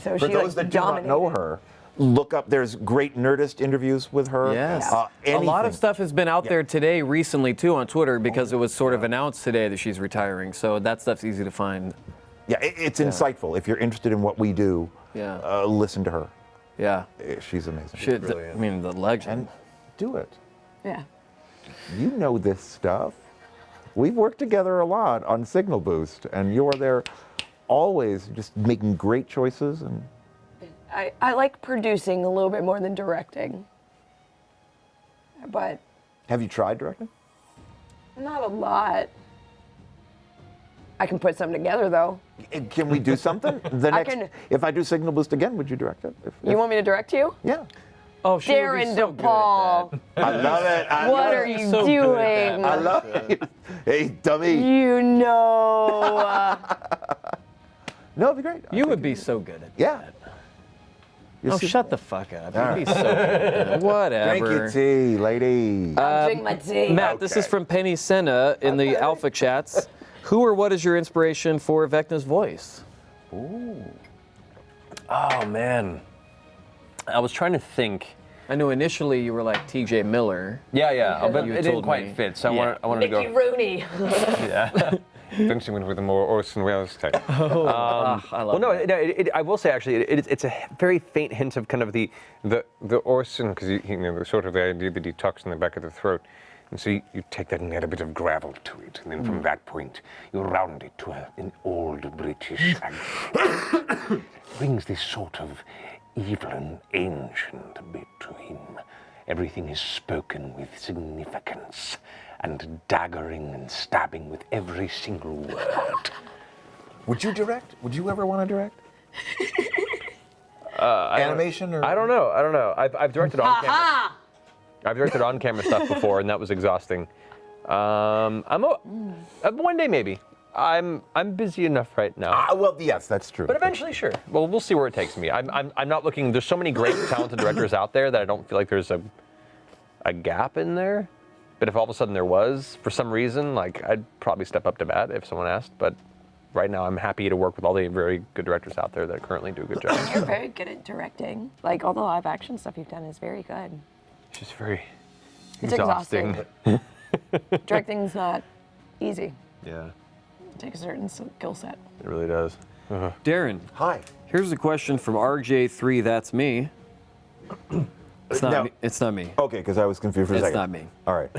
So For she those that do not know dominated. her, look up, there's great Nerdist interviews with her. Yes. A lot Anything. of stuff has been out there today, recently, too, on Twitter, because it was sort of announced today that she's retiring. So that stuff's easy to find. Yeah, it's insightful. If you're interested in what we do, listen to her. Yeah. She's amazing. I mean, the legend. And do it. Yeah. You know this stuff. We've worked together a lot on Signal Boost, and you're there always just making great choices. And I like producing a little bit more than directing. But have you tried directing? not a lot. I can put something together, though. Can we do something? If I do Signal Boost again, would you direct it? You want me to direct you? Yeah. Oh, she would be Darren so good at DePaul. that. I love it. What are you so good at doing? that. I love it. Hey, dummy. You know. No, it'd be great. You would be so good at that. Yeah. You'll Oh, see- shut the fuck up. All You'd be so good at that. Whatever. Drink your tea, lady. Drink my tea. Matt, this is Okay. from Penny Senna in the Alpha Chats. Who or what is your inspiration for Vecna's voice? Oh, man. I was trying to think. I know initially you were like TJ Miller. Yeah, but You it didn't told quite me. fit, so Yeah. I wanted to Mickey go. Rooney. Yeah. Don't you went with a more Orson Welles type? I love Well, no, I will say actually, it's a very faint hint of kind of the Orson, because the sort of the idea that he talks in the back of the throat. And so you take that and add a bit of gravel to it, and then from that point, you round it to an old British accent. Brings this sort of evil and ancient bit to him. Everything is spoken with significance, and daggering and stabbing with every single word. Would you direct? Would you ever want to direct? Animation or? I don't know. I've directed on camera. I've directed on camera stuff before, and that was exhausting. One day maybe. I'm busy enough right now. Well, yes, that's true. But eventually, sure. Well, we'll see where it takes me. I'm not looking. There's so many great, talented directors out there that I don't feel like there's a gap in there. But if all of a sudden there was, for some reason, like I'd probably step up to bat if someone asked. But right now, I'm happy to work with all the very good directors out there that currently do a good job. You're very good at directing. Like all the live action stuff you've done is very good. It's just very It's exhausting. Directing's not easy. Yeah, It takes a certain skill set. it really does. Darren, Hi. here's a question from RJ3, that's me. It's not No. me. It's not me. Okay, because I was confused for a It's second. not me. All right.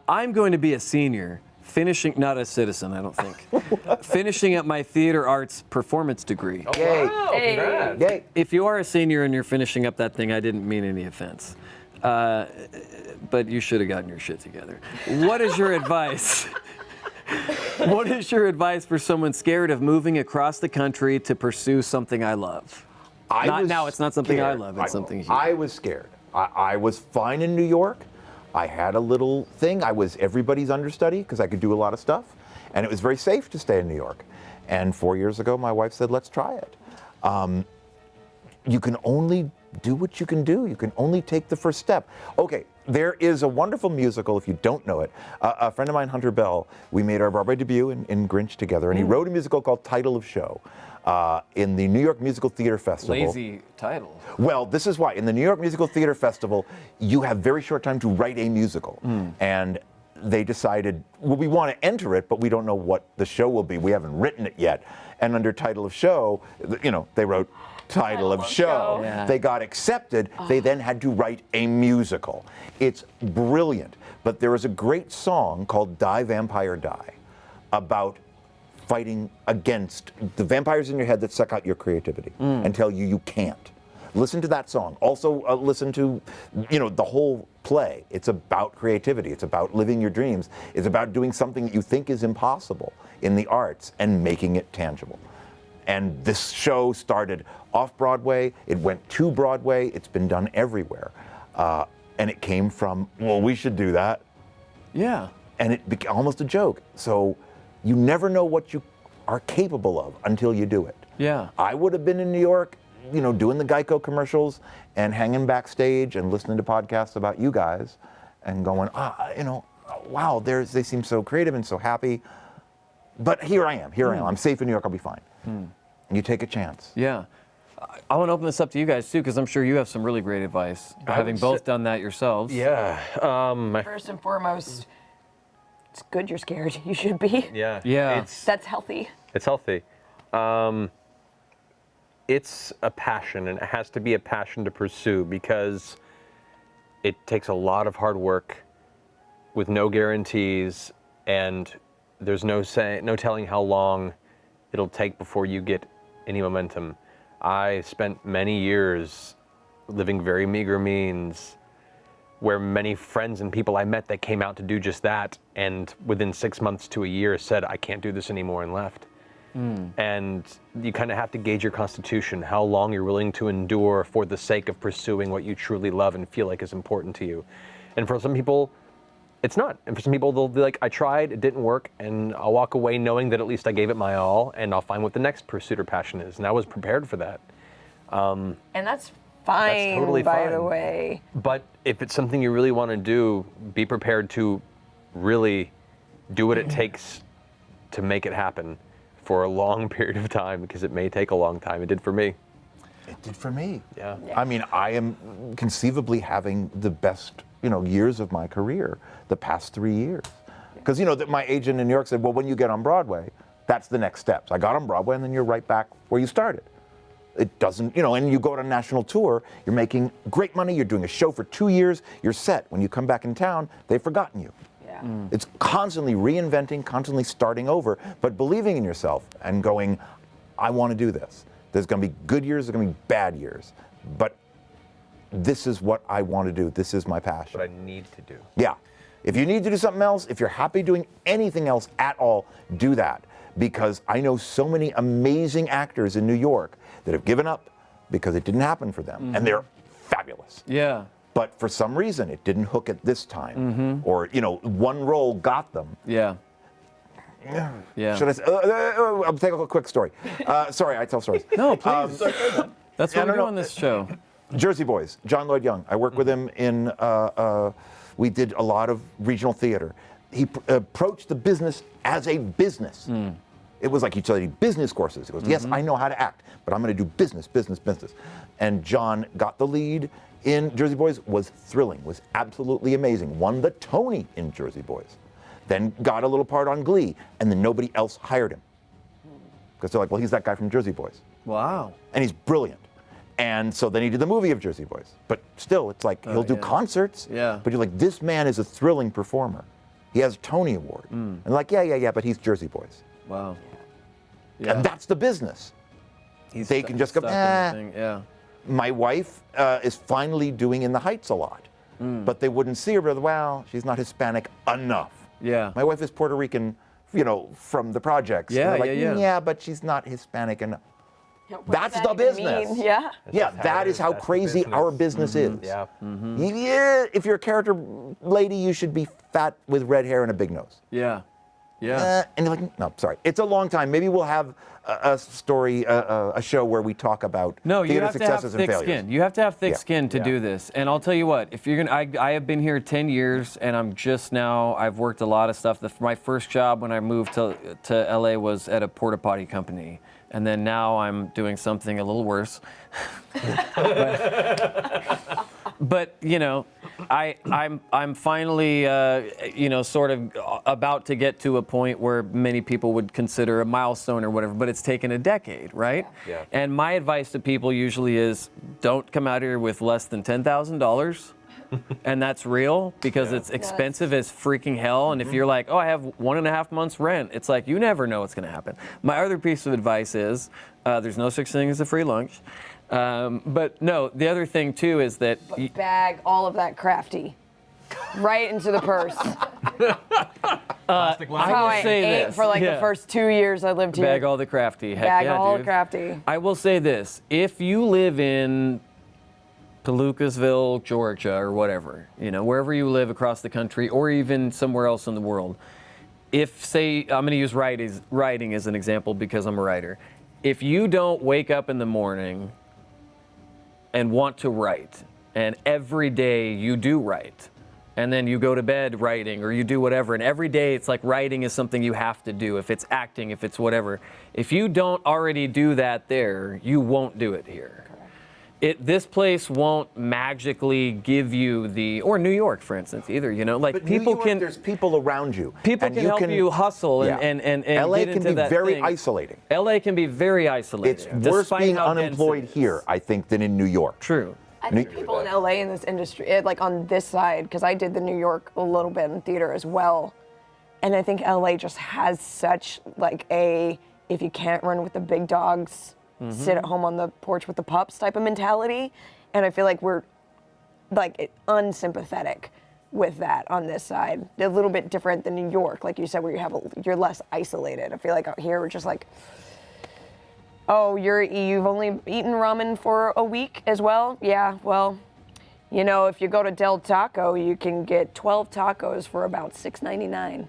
I'm going to be a senior, not a citizen, I don't think. Finishing up my theater arts performance degree. Yay. Wow, congrats. Yay. If you are a senior and you're finishing up that thing, I didn't mean any offense. But you should have gotten your shit together. What is your advice? What is your advice for someone scared of moving across the country to pursue something I love? It's not something I love, it's something huge. I was scared. I was fine in New York. I had a little thing. I was everybody's understudy because I could do a lot of stuff. And it was very safe to stay in New York. And 4 years ago, my wife said, let's try it. You can only do what you can do. You can only take the first step. Okay, there is a wonderful musical, if you don't know it. A friend of mine, Hunter Bell, we made our Broadway debut in Grinch together, and he wrote a musical called Title of Show in the New York Musical Theater Festival. Lazy title. Well, this is why. In the New York Musical Theater Festival, you have very short time to write a musical. And they decided, well, we want to enter it, but we don't know what the show will be. We haven't written it yet. And under Title of Show, they wrote Title of Show. Yeah. They got accepted. They then had to write a musical. It's brilliant. But there is a great song called Die Vampire Die about fighting against the vampires in your head that suck out your creativity and tell you can't. Listen to that song. Also listen to, the whole play. It's about creativity. It's about living your dreams. It's about doing something that you think is impossible in the arts and making it tangible. And this show started off Broadway. It went to Broadway. It's been done everywhere. And it came from, well, we should do that. Yeah. And it became almost a joke. So you never know what you are capable of until you do it. Yeah. I would have been in New York, doing the Geico commercials and hanging backstage and listening to podcasts about you guys and going, wow, they seem so creative and so happy. But here I am. I'm safe in New York. I'll be fine. And you take a chance. Yeah. I want to open this up to you guys too, because I'm sure you have some really great advice, having both done that yourselves. Yeah. First and foremost, it's good you're scared. You should be. Yeah. Yeah. That's healthy. It's healthy. It's a passion, and it has to be a passion to pursue because it takes a lot of hard work with no guarantees, and there's no telling how long it'll take before you get any momentum. I spent many years living very meager means, where many friends and people I met that came out to do just that, and within 6 months to a year said, I can't do this anymore, and left. And you kind of have to gauge your constitution, how long you're willing to endure for the sake of pursuing what you truly love and feel like is important to you. And for some people, it's not. And for some people, they'll be like, I tried, it didn't work, and I'll walk away knowing that at least I gave it my all, and I'll find what the next pursuit or passion is. And I was prepared for that. And that's fine, That's totally by fine. the way. But if it's something you really want to do, be prepared to really do what it takes to make it happen for a long period of time, because it may take a long time. It did for me. It did for me. Yeah. I mean, I am conceivably having the best, years of my career, the past 3 years. Because, my agent in New York said, well, when you get on Broadway, that's the next steps. I got on Broadway, and then you're right back where you started. It doesn't, and you go on a national tour, you're making great money, you're doing a show for 2 years, you're set. When you come back in town, they've forgotten you. Yeah. It's constantly reinventing, constantly starting over, but believing in yourself and going, I want to do this. There's going to be good years, there's going to be bad years, but this is what I want to do. This is my passion. What I need to do. Yeah. If you need to do something else, if you're happy doing anything else at all, do that. Because I know so many amazing actors in New York that have given up because it didn't happen for them. And they're fabulous. Yeah. But for some reason, it didn't hook at this time. Or, one role got them. Yeah. Yeah. Should I say, I'll take a quick story. Sorry, I tell stories. No, please. That's what we do on this show. Jersey Boys, John Lloyd Young. I worked with him in, we did a lot of regional theater. He approached the business as a business. It was like he studied business courses. He goes, yes, I know how to act, but I'm going to do business. And John got the lead in Jersey Boys, was thrilling, was absolutely amazing. Won the Tony in Jersey Boys. Then got a little part on Glee, and then nobody else hired him. Because they're like, well, he's that guy from Jersey Boys. Wow. And he's brilliant. And so then he did the movie of Jersey Boys. But still, it's like, he'll do concerts. Yeah. But you're like, this man is a thrilling performer. He has a Tony Award. And like, yeah, but he's Jersey Boys. Wow. And that's the business. He's They can just go, stuck in the thing. Yeah. My wife is finally doing In the Heights a lot. but they wouldn't see her. But well, she's not Hispanic enough. Yeah. My wife is Puerto Rican, from the projects. Yeah, And they're like, yeah. but she's not Hispanic enough. Yeah, what That's does the that even business. mean? Yeah. Yeah, that is how That's the crazy business. our business is. Yeah. Yeah, if you're a character lady, you should be fat with red hair and a big nose. Yeah. Yeah. And you're like, no, sorry. It's a long time. Maybe we'll have a story, a show where we talk about No, you theater have to have successes and thick failures. skin. You have to have thick Yeah. skin to do this. And I'll tell you what, if you're gonna, I have been here 10 years, and I've worked a lot of stuff. My first job when I moved to LA was at a porta potty company, and then now I'm doing something a little worse. But I'm finally sort of about to get to a point where many people would consider a milestone or whatever, but it's taken a decade, right? Yeah. And my advice to people usually is don't come out here with less than $10,000. And that's real because it's expensive as freaking hell. And if you're like, oh, I have 1.5 months rent, it's like, you never know what's going to happen. My other piece of advice is there's no such thing as a free lunch. But no, the other thing too is that Bag all of that crafty right into the purse. Plastic I line. How will I say ate this. for like Yeah. the first 2 years I lived here. bag all the crafty. Heck Bag yeah, all dude. crafty. I will say this: if you live in Palookasville, Georgia, or whatever, wherever you live across the country, or even somewhere else in the world, if, say, I'm going to use writing as an example because I'm a writer. If you don't wake up in the morning and want to write, and every day you do write, and then you go to bed writing, or you do whatever, and every day it's like writing is something you have to do, if it's acting, if it's whatever. If you don't already do that there, you won't do it here. This place won't magically give you or New York, for instance, either. Like But people New York, can there's people around you. people and can help you hustle Yeah. and LA get can into be that very thing. isolating. LA can be very isolating. It's worse despite being how dense it unemployed is. here, I think, than in New York. True. I think people in LA in this industry, like on this side, because I did the New York a little bit in theater as well, and I think LA just has such like if you can't run with the big dogs, sit at home on the porch with the pups type of mentality, and I feel like we're like unsympathetic with that on this side. A little bit different than New York, like you said, where you're less isolated. I feel like out here we're just like, oh, you've only eaten ramen for a week as well? Yeah, well, if you go to Del Taco, you can get 12 tacos for about $6.99.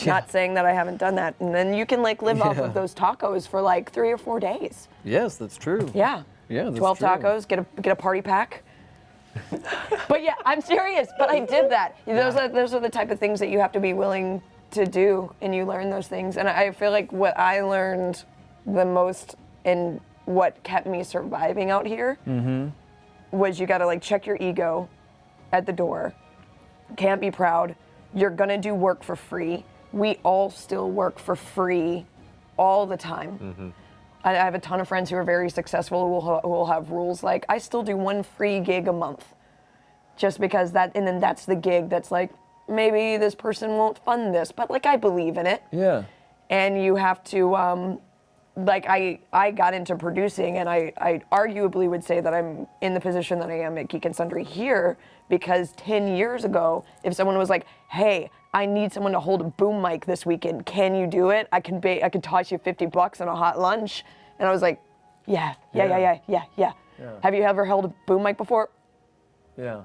Not saying that I haven't done that. And then you can live off of those tacos for like 3 or 4 days. Yes, that's true. Yeah. Yeah, that's 12 true. tacos, get a party pack. But yeah, I'm serious, but I did that. Those are the type of things that you have to be willing to do, and you learn those things. And I feel like what I learned the most and what kept me surviving out here was you got to check your ego at the door. Can't be proud. You're gonna do work for free. We all still work for free all the time. I have a ton of friends who are very successful who will have rules like, I still do 1 free gig a month. Just because and then that's the gig that's like, maybe this person won't fund this, but I believe in it. Yeah. And you have to, I got into producing, and I arguably would say that I'm in the position that I am at Geek and Sundry here because 10 years ago, if someone was like, hey, I need someone to hold a boom mic this weekend, can you do it? I can toss you $50 on a hot lunch. And I was like, yeah. Have you ever held a boom mic before? Yeah.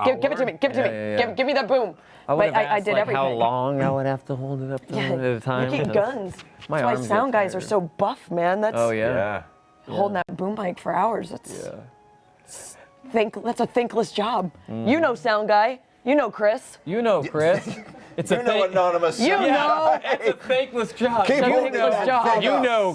Give it to me, Yeah. Give me that boom. I would But have I asked, did everything. how long I would have to hold it up to at a time. You get guns. My That's why arms sound get guys are tired. so buff, man. That's Oh yeah. holding that boom mic for hours. That's Yeah. that's a thankless job. You know, sound guy. You know, Chris. You know, Chris. It's a Anonymous. You know. It's a thankless job. Keep It's a holding thankless that job. thing You up. know,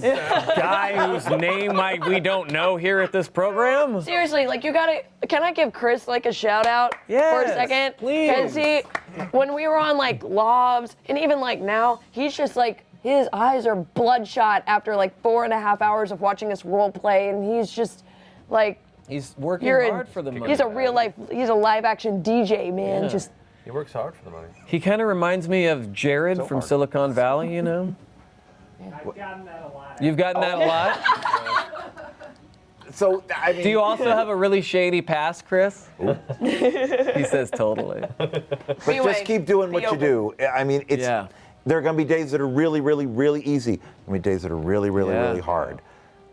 guy whose name we don't know here at this program. Seriously, you gotta. Can I give Chris a shout out for a Yes, second? please. Because when we were on Lobs, and even now, he's just his eyes are bloodshot after 4.5 hours of watching us role play, and he's just He's working you're hard for the money. He's a live action DJ, man. Yeah. Just He works hard for the money. He kind of reminds me of Jared from hard. Silicon Valley, I've gotten that a lot. You've gotten that a lot? So I mean, Do you also have a really shady past, Chris? He says totally. but just keep doing what you do. I mean, it's there are going to be days that are really, really, really easy. There are going to be days that are really, really, really hard.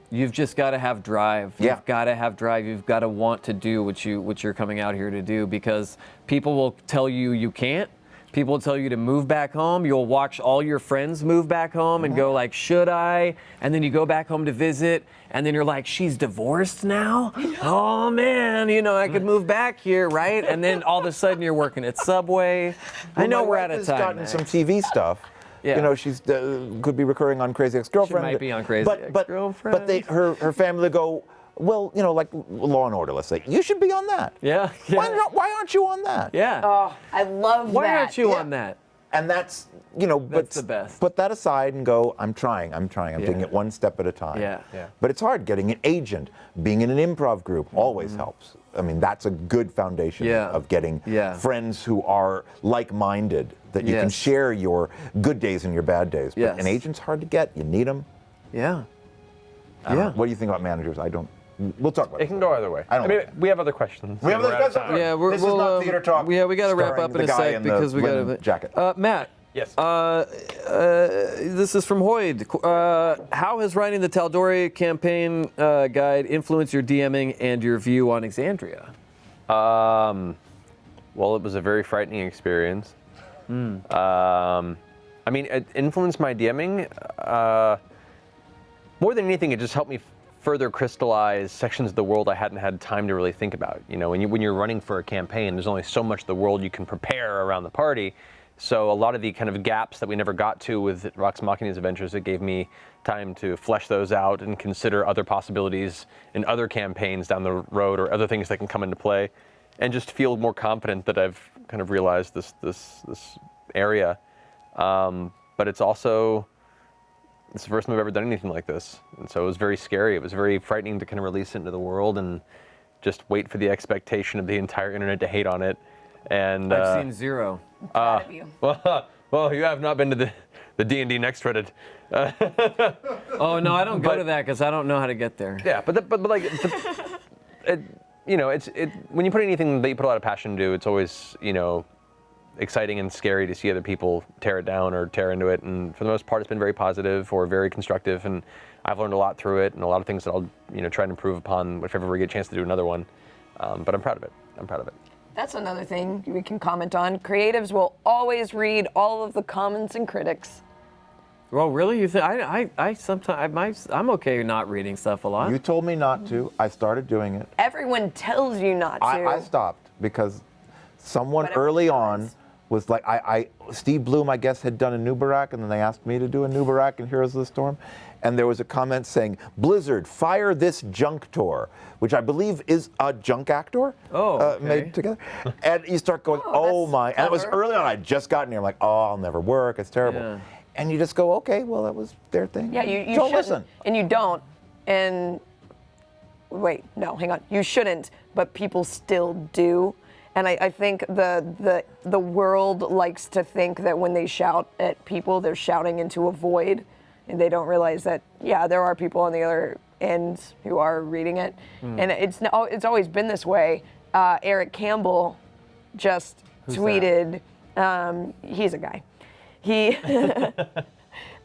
You've just got to have drive. Yeah. You've got to have drive. You've got to want to do what you're coming out here to do, because people will tell you you can't. People will tell you to move back home. You'll watch all your friends move back home and go like, should I? And then you go back home to visit, and then you're like, she's divorced now? Oh man, I could move back here, right? And then all of a sudden you're working at Subway. I know we're out of time. Gotten Max. some TV stuff. Yeah. She's could be recurring on Crazy Ex-Girlfriend. She might be on Crazy Ex-Girlfriend. But her family go, well, like Law and Order, let's say, you should be on that. Yeah. Why aren't you on that? Yeah. Oh, I love that. Why aren't you on that? And that's, That's the best. Put that aside and go, I'm trying. I'm taking it one step at a time. Yeah. But it's hard. Getting an agent, being in an improv group always helps. I mean, that's a good foundation of getting friends who are like-minded, that you can share your good days and your bad days. But an agent's hard to get. You need them. Yeah. What do you think about managers? We'll talk about it. It can go either way. I don't know. We have other questions. We have We're other out of questions? time. Yeah, This is not theater talk. Yeah, we got to wrap starring up in the a guy sec in the because we got linen to. jacket. Matt. Yes. This is from Hoyd. How has writing the Tal'Dorei campaign guide influenced your DMing and your view on Exandria? Well, it was a very frightening experience. I mean, it influenced my DMing. More than anything, it just helped me further crystallize sections of the world I hadn't had time to really think about. When you're running for a campaign, there's only so much of the world you can prepare around the party. So a lot of the kind of gaps that we never got to with Vox Machina's adventures, it gave me time to flesh those out and consider other possibilities in other campaigns down the road, or other things that can come into play, and just feel more confident that I've kind of realized this area. But it's the first time I've ever done anything like this, and so it was very scary. It was very frightening to kind of release it into the world and just wait for the expectation of the entire internet to hate on it. And I've seen zero. Proud of you. Well, you have not been to the D&D Next Reddit. Oh no, I don't go to that because I don't know how to get there. Yeah, but when you put anything that you put a lot of passion into, it's always exciting and scary to see other people tear it down or tear into it. And for the most part, it's been very positive or very constructive, and I've learned a lot through it, and a lot of things that I'll try and improve upon if ever we get a chance to do another one. But I'm proud of it. That's another thing we can comment on. Creatives will always read all of the comments and critics. Well, really? You think I sometimes I'm okay not reading stuff a lot. You told me not to. I started doing it. Everyone tells you not to. I stopped because someone But early everyone on does. was like, Steve Bloom, I guess, had done a New Barak, and then they asked me to do a New Barak in Heroes of the Storm. And there was a comment saying, Blizzard, fire this Junctor, which I believe is a junk actor made together. And you start going, Oh, oh my. that's And it was clever. early on, I'd just gotten here. I'm like, oh, I'll never work. It's terrible. Yeah. And you just go, okay, well, that was their thing. Yeah, you don't shouldn't. listen. And you don't. And wait, no, hang on. You shouldn't, but people still do. And I think the world likes to think that when they shout at people, they're shouting into a void, and they don't realize that, yeah, there are people on the other end who are reading it. And it's always been this way. Eric Campbell just tweeted, he's a guy. He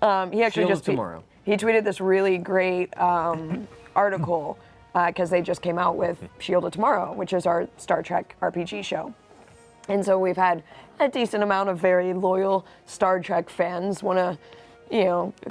actually Shield of Tomorrow. He tweeted this really great article because they just came out with Shield of Tomorrow, which is our Star Trek RPG show. And so we've had a decent amount of very loyal Star Trek fans want to,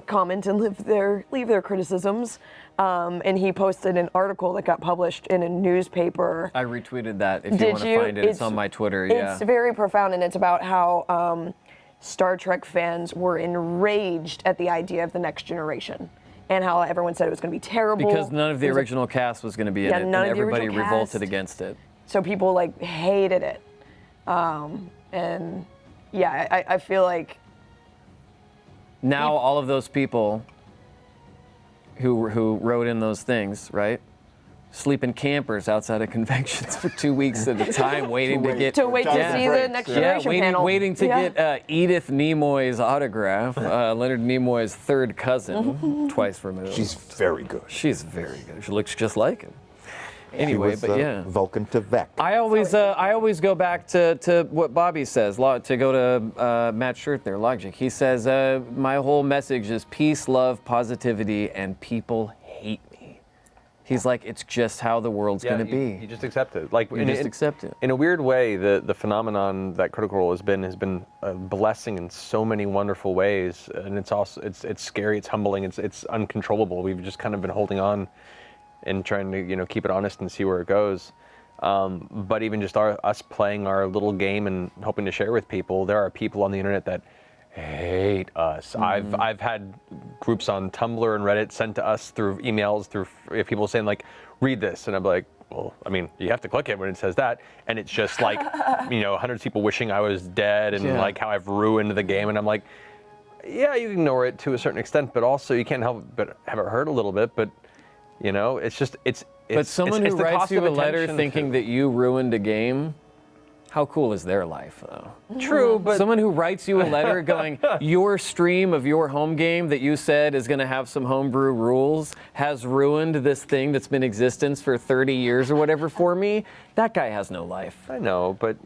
comment and leave their criticisms. And he posted an article that got published in a newspaper. I retweeted that. If you Did want to you? find it, it's on my Twitter. Yeah. It's very profound, and it's about how Star Trek fans were enraged at the idea of the Next Generation, and how everyone said it was going to be terrible. Because none of the It was a- original cast was going to be in Yeah, it, and none of the everybody original revolted cast. against it. So people hated it, and yeah, I feel like Now all of those people who wrote in those things, right, sleeping campers outside of conventions for 2 weeks at a time, waiting to get To wait to see the next generation panel. waiting to get Edith Nimoy's autograph, Leonard Nimoy's third cousin, twice removed. She's very good. She's very good. She looks just like him. Anyway, He was, but yeah. Vulcan to Vec. I always go back to what Bobby says, to go to Matt's shirt there, Logic. He says, my whole message is peace, love, positivity, and people hate me. He's like, it's just how the world's going to be. You just accept it. Like, You just accept it. In a weird way, the phenomenon that Critical Role has been a blessing in so many wonderful ways, and it's also it's scary, it's humbling, it's uncontrollable. We've just kind of been holding on and trying to keep it honest and see where it goes. But even just us playing our little game and hoping to share with people, there are people on the internet that hate us. I've had groups on Tumblr and Reddit sent to us through emails, through people saying like, read this, and I'm like, well, I mean, you have to click it when it says that, and it's just like, hundreds of people wishing I was dead and like how I've ruined the game, and I'm like, yeah, you ignore it to a certain extent, but also you can't help but have it hurt a little bit, but it's But someone who writes you a letter thinking that you ruined a game, how cool is their life, though? True, but Someone who writes you a letter going, your stream of your home game that you said is going to have some homebrew rules has ruined this thing that's been in existence for 30 years or whatever for me. That guy has no life. I know, but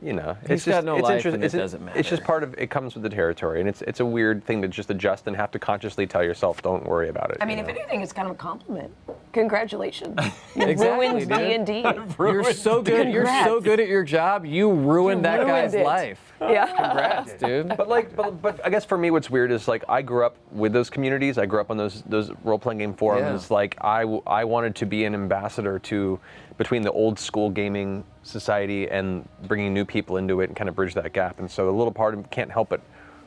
He's got no life and it doesn't matter. It's just part of it comes with the territory, and it's a weird thing to just adjust and have to consciously tell yourself, don't worry about it. I mean, if anything, it's kind of a compliment. Congratulations. You Exactly, ruined dude. D&D. You're so good. You're so good at your job. You ruined that guy's it. life. Yeah. Congrats, dude. But I guess for me, what's weird is like I grew up with those communities. I grew up on those role-playing game forums. Yeah. Like I wanted to be an ambassador between the old school gaming society and bringing new people into it and kind of bridge that gap. And so a little part of me can't help but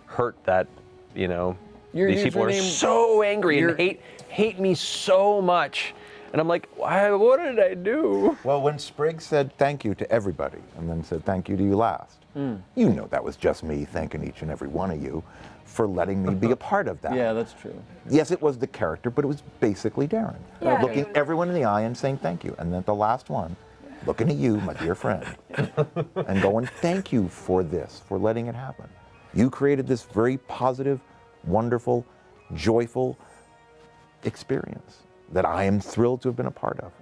hurt that these people are so angry and hate me so much. And I'm like, what did I do? Well, when Sprigg said thank you to everybody and then said thank you to you last, you know that was just me thanking each and every one of you for letting me be a part of that. Yeah, that's true. Yes, it was the character, but it was basically Darren. Yeah. Looking everyone in the eye and saying thank you. And then the last one, looking at you, my dear friend, and going, thank you for this, for letting it happen. You created this very positive, wonderful, joyful experience that I am thrilled to have been a part of.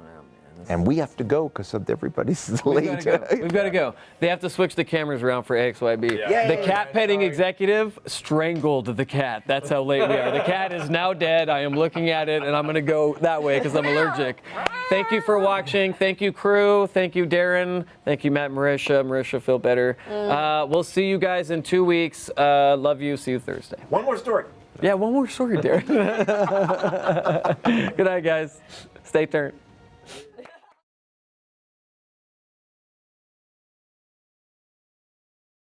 And we have to go because everybody's late. We've got to go. They have to switch the cameras around for AXYB. Yeah. The cat petting executive strangled the cat. That's how late we are. The cat is now dead. I am looking at it, and I'm going to go that way because I'm allergic. Thank you for watching. Thank you, crew. Thank you, Darren. Thank you, Matt and Marisha. Marisha, feel better. We'll see you guys in 2 weeks. Love you. See you Thursday. One more story. Yeah, one more story, Darren. Good night, guys. Stay turned.